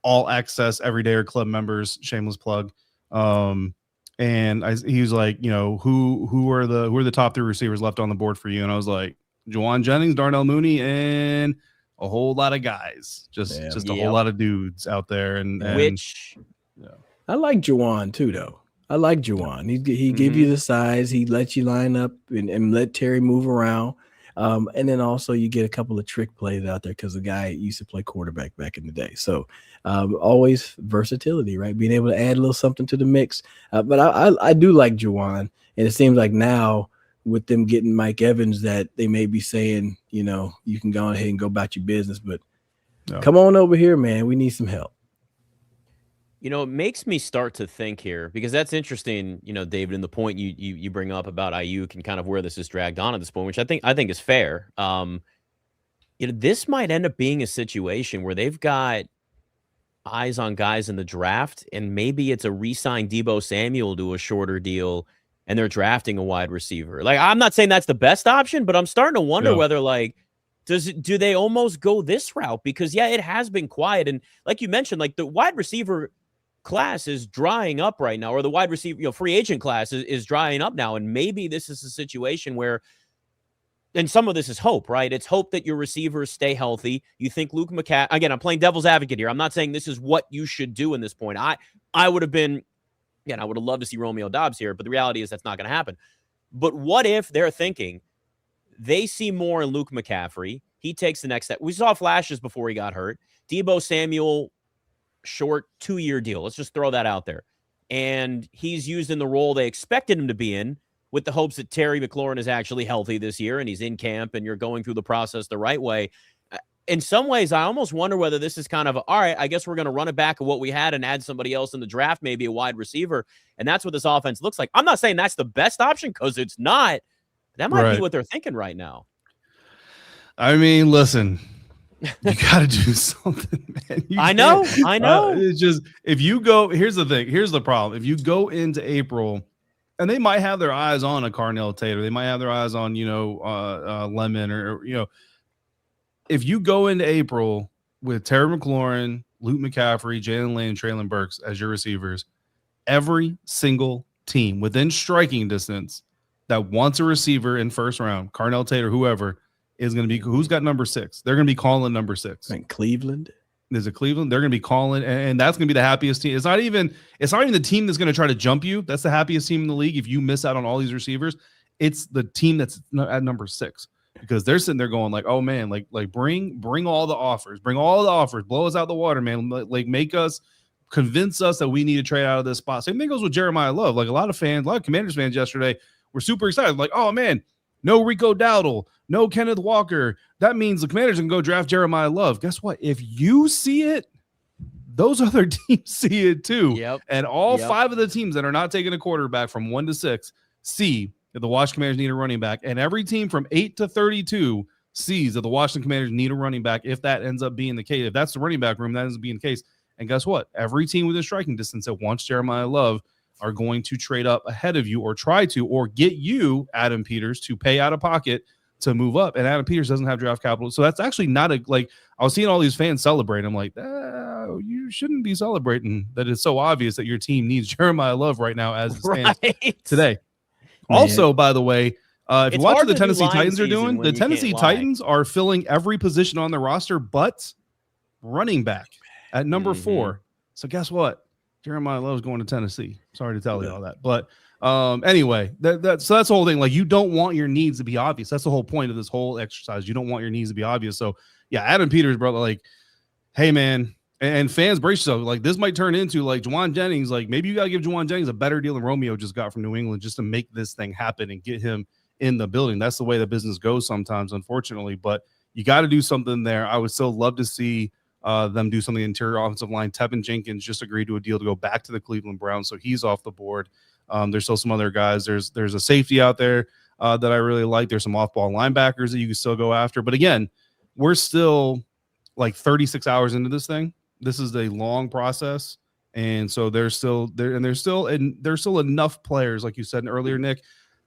all access everydayer club members, shameless plug. And he was like, who are the top 3 receivers left on the board for you? And I was like, Jauan Jennings, Darnell Mooney, and a whole lot of guys, just a whole lot of dudes out there. And
I like Jauan too, though. I like Jauan. He give you the size. He lets you line up and let Terry move around. And then also you get a couple of trick plays out there because the guy used to play quarterback back in the day. So always versatility, right? Being able to add a little something to the mix. But I do like Juwan, and it seems like now with them getting Mike Evans that they may be saying, you can go ahead and go about your business, but come on over here, man. We need some help.
It makes me start to think here, because that's interesting, David, and the point you bring up about Ayuk and kind of where this is dragged on at this point, which I think is fair. This might end up being a situation where they've got eyes on guys in the draft, and maybe it's a re-sign Deebo Samuel to a shorter deal, and they're drafting a wide receiver. Like, I'm not saying that's the best option, but I'm starting to wonder whether, like, do they almost go this route? Because it has been quiet, and like you mentioned, like the wide receiver class is drying up right now, or the wide receiver, free agent class is drying up now. And maybe this is a situation where, and some of this is hope, right? It's hope that your receivers stay healthy. You think Luke McCaffrey, again, I'm playing devil's advocate here. I'm not saying this is what you should do in this point. I would have been, I would have loved to see Romeo Doubs here, but the reality is that's not going to happen. But what if they're thinking they see more in Luke McCaffrey? He takes the next step. We saw flashes before he got hurt. Deebo Samuel, short 2-year deal. Let's just throw that out there. And he's used in the role they expected him to be in, with the hopes that Terry McLaurin is actually healthy this year and he's in camp and you're going through the process the right way. In some ways, I almost wonder whether this is kind of, all right, I guess we're going to run it back of what we had and add somebody else in the draft, maybe a wide receiver. And that's what this offense looks like. I'm not saying that's the best option, because it's not. That might be what they're thinking right now.
I mean, listen, you got to do something, man.
I know.
It's just, if you go, here's the thing. Here's the problem. If you go into April, and they might have their eyes on a Carnell Tate, or they might have their eyes on, Lemon, or if you go into April with Terry McLaurin, Luke McCaffrey, Jalen Lane, and Traylon Burks as your receivers, every single team within striking distance that wants a receiver in first round, Carnell Tate or whoever, is going to be, who's got number 6? They're going to be calling number 6.
And Cleveland.
There's a Cleveland. They're going to be calling, and that's going to be the happiest team. It's not even the team that's going to try to jump you. That's the happiest team in the league. If you miss out on all these receivers, it's the team that's at number 6, because they're sitting there going like, oh man, like bring all the offers, blow us out the water, man. Like make us, convince us that we need to trade out of this spot. Same thing goes with Jeremiah Love. Like a lot of Commanders fans yesterday were super excited. Like, oh man, no Rico Dowdle, no Kenneth Walker. That means the Commanders can go draft Jeremiah Love. Guess what? If you see it, those other teams see it too.
Yep.
And all 5 of the teams that are not taking a quarterback from 1 to 6 see that the Washington Commanders need a running back. And every team from 8 to 32 sees that the Washington Commanders need a running back, if that ends up being the case. If that's the running back room, that ends up being the case. And guess what? Every team within striking distance that wants Jeremiah Love are going to trade up ahead of you, or try to, or get you, Adam Peters, to pay out of pocket to move up. And Adam Peters doesn't have draft capital. So that's actually not I was seeing all these fans celebrate. I'm like, you shouldn't be celebrating that. It's so obvious that your team needs Jeremiah Love right now as it stands today. Man. Also, by the way, if you watch what the Tennessee Titans are doing, the Tennessee Titans are filling every position on the roster but running back at number 4. So guess what? Jeremiah Love's going to Tennessee. Sorry to tell you all that. But anyway, so that's the whole thing. Like, you don't want your needs to be obvious. That's the whole point of this whole exercise. You don't want your needs to be obvious. So, yeah, Adam Peters, brother, like, hey, man, and fans brace yourself. Like, this might turn into, like, Juwan Jennings. Like, maybe you got to give Juwan Jennings a better deal than Romeo just got from New England, just to make this thing happen and get him in the building. That's the way the business goes sometimes, unfortunately. But you got to do something there. I would still love to see them do something interior offensive line. Tevin Jenkins just agreed to a deal to go back to the Cleveland Browns, so he's off the board. There's still some other guys. There's a safety out there that I really like. There's some off-ball linebackers that you can still go after. But again, we're still like 36 hours into this thing. This is a long process, and so there's still enough players, like you said earlier, Nick,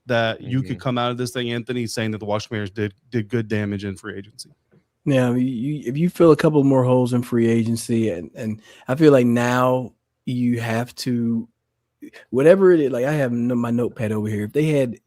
that you could come out of this thing, Anthony, saying that the Washington Commanders did good damage in free agency.
Now, if you fill a couple more holes in free agency, and I feel like now you have to, whatever it is, like I have my notepad over here. If they had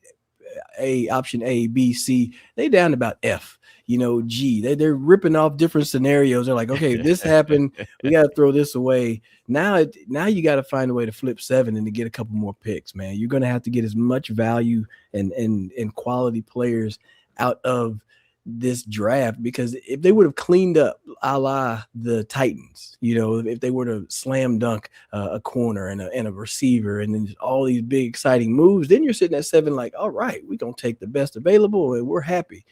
option A, B, C, they down about F, G. They're ripping off different scenarios. They're like, okay, if this happened, we got to throw this away. Now you got to find a way to flip 7 and to get a couple more picks, man. You're going to have to get as much value and quality players out of this draft, because if they would have cleaned up a la the Titans, if they were to slam dunk a corner and a receiver and then just all these big exciting moves, then you're sitting at 7 like, all right, we're going to take the best available and we're happy.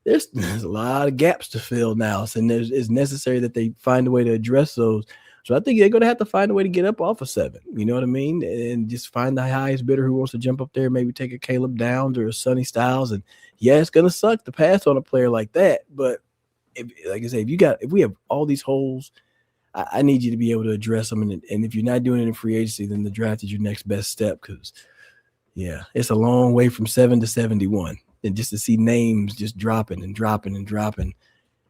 There's a lot of gaps to fill now, so it's necessary that they find a way to address those. So I think they're going to have to find a way to get up off of 7, you know what I mean? And just find the highest bidder who wants to jump up there, maybe take a Caleb Downs or a Sonny Styles. And yeah, it's going to suck to pass on a player like that. But like I say, if we have all these holes, I need you to be able to address them. And if you're not doing it in free agency, then the draft is your next best step. Because yeah, it's a long way from 7 to 71. And just to see names just dropping and dropping and dropping.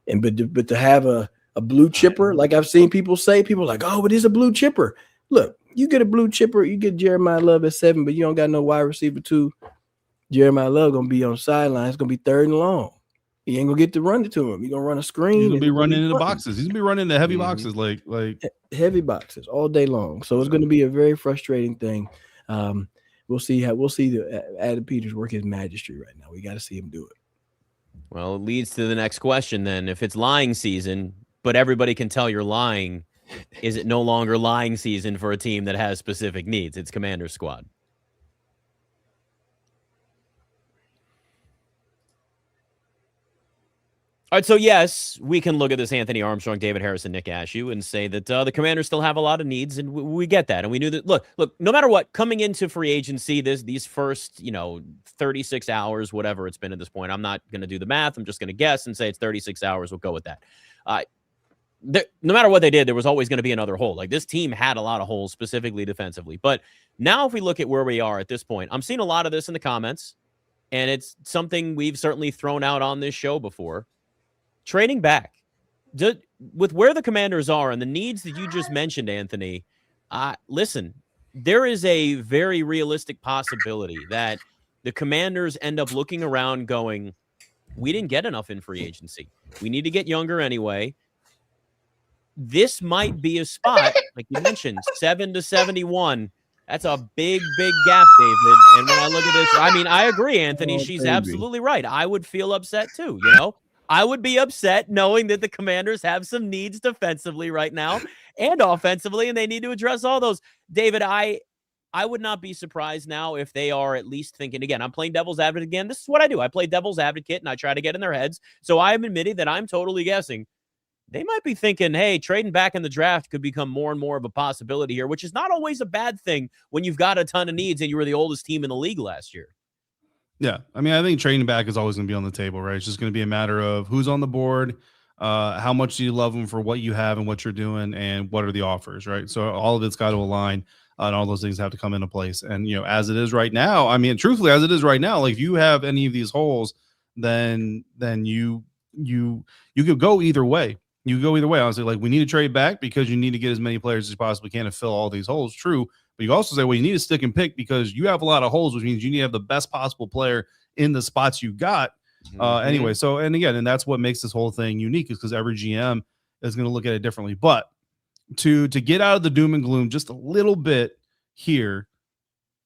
But to have a blue chipper, like I've seen people say, people are like, oh, but it's a blue chipper. Look, you get a blue chipper, you get Jeremiah Love at 7, but you don't got no wide receiver 2. Jeremiah Love going to be on the sideline. It's going to be 3rd and long. He ain't going to get to run it to him. You're going to run a screen.
He's going to be running into boxes. He's going to be running into heavy boxes, like
heavy boxes all day long. So it's going to be a very frustrating thing. We'll see the Adam Peters work his magistry right now. We got to see him do it.
Well, it leads to the next question then. If it's lying season, but everybody can tell you're lying, is it no longer lying season for a team that has specific needs? It's Commander Squad. All right, so yes, we can look at this Anthony Armstrong, David Harrison, Nick Ashew and say that the Commanders still have a lot of needs, and we get that. And we knew that, look, no matter what, coming into free agency, these first, 36 hours, whatever it's been at this point, I'm not going to do the math. I'm just going to guess and say it's 36 hours. We'll go with that. No matter what they did, there was always going to be another hole. Like, this team had a lot of holes, specifically defensively. But now if we look at where we are at this point, I'm seeing a lot of this in the comments, and it's something we've certainly thrown out on this show before. Trading back. With where the Commanders are and the needs that you just mentioned, Anthony, listen, there is a very realistic possibility that the Commanders end up looking around going, we didn't get enough in free agency. We need to get younger anyway. This might be a spot, like you mentioned, 7 to 71. That's a big, big gap, David. And when I look at this, I agree, Anthony. She's absolutely right. I would feel upset too, I would be upset knowing that the Commanders have some needs defensively right now and offensively, and they need to address all those. David, I would not be surprised now if they are at least thinking, again, I'm playing devil's advocate again. This is what I do. I play devil's advocate, and I try to get in their heads. So I'm admitting that I'm totally guessing. They might be thinking, hey, trading back in the draft could become more and more of a possibility here, which is not always a bad thing when you've got a ton of needs and you were the oldest team in the league last year.
Yeah, I think trading back is always going to be on the table, right? It's just going to be a matter of who's on the board, how much do you love them for what you have and what you're doing, and what are the offers, right? So all of it's got to align, and all those things have to come into place. And as it is right now, truthfully, as it is right now, like if you have any of these holes, then you could go either way. You could go either way. Honestly, like we need to trade back because you need to get as many players as you possibly can to fill all these holes. True. But you also say, well, you need to stick and pick because you have a lot of holes, which means you need to have the best possible player in the spots you got. Anyway, so, and that's what makes this whole thing unique is because every GM is going to look at it differently. But to get out of the doom and gloom just a little bit here,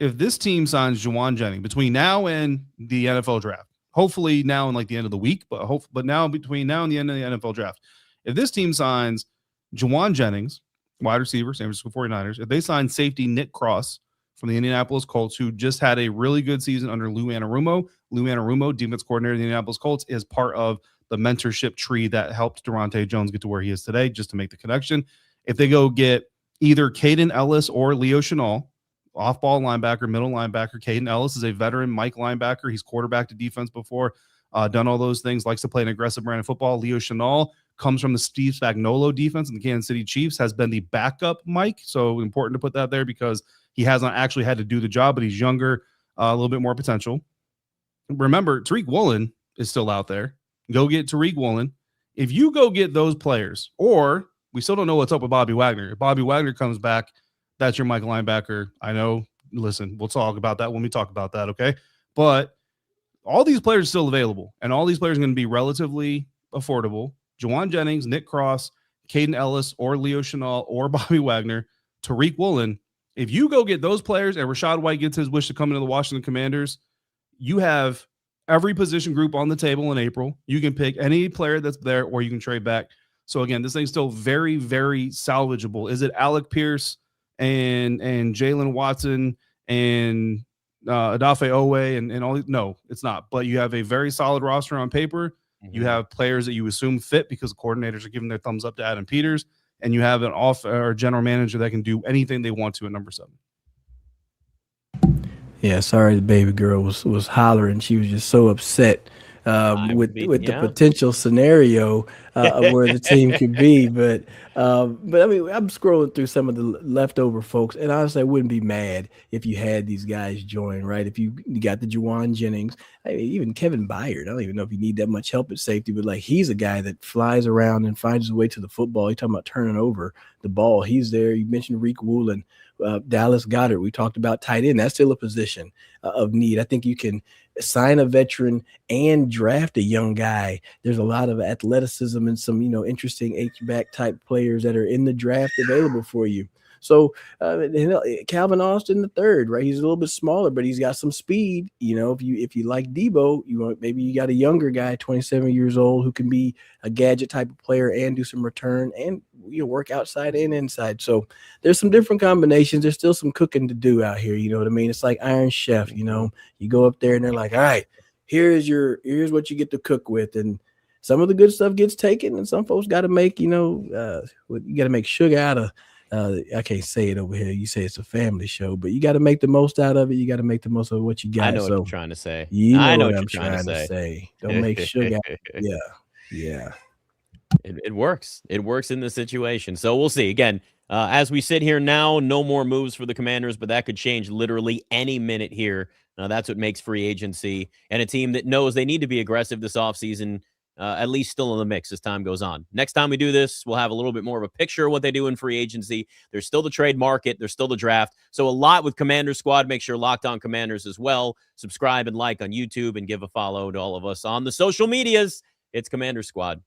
if this team signs Jauan Jennings between now and the NFL draft, hopefully now and like the end of the week, but now between now and the end of the NFL draft, if this team signs Jauan Jennings, wide receiver, San Francisco 49ers, if they sign safety Nick Cross from the Indianapolis Colts, who just had a really good season under Lou Anarumo, defense coordinator of the Indianapolis Colts, is part of the mentorship tree that helped Durante Jones get to where he is today, just to make the connection. If they go get either Caden Ellis or Leo Chenal, off-ball linebacker, middle linebacker. Caden Ellis is a veteran Mike linebacker. He's quarterbacked a defense before, done all those things, likes to play an aggressive brand of football. Leo Chenal comes from the Steve Spagnuolo defense in the Kansas City Chiefs, has been the backup Mike. So important to put that there because he hasn't actually had to do the job, but he's younger, a little bit more potential. Remember, Tariq Woolen is still out there. Go get Tariq Woolen. If you go get those players, or we still don't know what's up with Bobby Wagner. If Bobby Wagner comes back, that's your Mike linebacker. I know. Listen, we'll talk about that when we talk about that, okay? But all these players are still available, and all these players are going to be relatively affordable. Jauan Jennings, Nick Cross, Caden Ellis, or Leo Chenal, or Bobby Wagner, Tariq Woolen. If you go get those players and Rachaad White gets his wish to come into the Washington Commanders, you have every position group on the table in April. You can pick any player that's there, or you can trade back. So again, this thing's still very, very salvageable. Is it Alec Pierce and Jalen Watson and Odafe Oweh and all? No, it's not. But you have a very solid roster on paper. You have players that you assume fit because coordinators are giving their thumbs up to Adam Peters, and you have an or general manager that can do anything they want to at number 7.
Yeah, sorry, the baby girl was hollering. She was just so upset with the potential scenario of where the team could be. But I mean, I'm scrolling through some of the leftover folks, and honestly, I wouldn't be mad if you had these guys join, right? If you got the Juwan Jennings, I mean, even Kevin Byard. I don't even know if you need that much help at safety, but like he's a guy that flies around and finds his way to the football. You're talking about turning over the ball. He's there. You mentioned Reek Woolen. Dallas Goedert, we talked about tight end. That's still a position of need. I think you can sign a veteran and draft a young guy. There's a lot of athleticism and some, interesting H-back type players that are in the draft available for you. So Calvin Austin the third, right? He's a little bit smaller, but he's got some speed. If you like Debo, maybe you got a younger guy, 27 years old, who can be a gadget type of player and do some return and work outside and inside. So there's some different combinations. There's still some cooking to do out here. You know what I mean? It's like Iron Chef. You go up there and they're like, all right, here's what you get to cook with, and some of the good stuff gets taken, and some folks got to make you got to make sugar out of. I can't say it over here. You say it's a family show, but you got to make the most out of it. You got to make the most of what you got.
I know what you're trying to say.
I know what I'm trying to say. Don't make sugar. Yeah.
It works. It works in this situation. So we'll see. Again, as we sit here now, no more moves for the Commanders, but that could change literally any minute here. That's what makes free agency and a team that knows they need to be aggressive this offseason. At least still in the mix as time goes on. Next time we do this, we'll have a little bit more of a picture of what they do in free agency. There's still the trade market. There's still the draft. So a lot with Commanders Squad. Make sure Locked On Commanders as well. Subscribe and like on YouTube and give a follow to all of us on the social medias. It's Commanders Squad.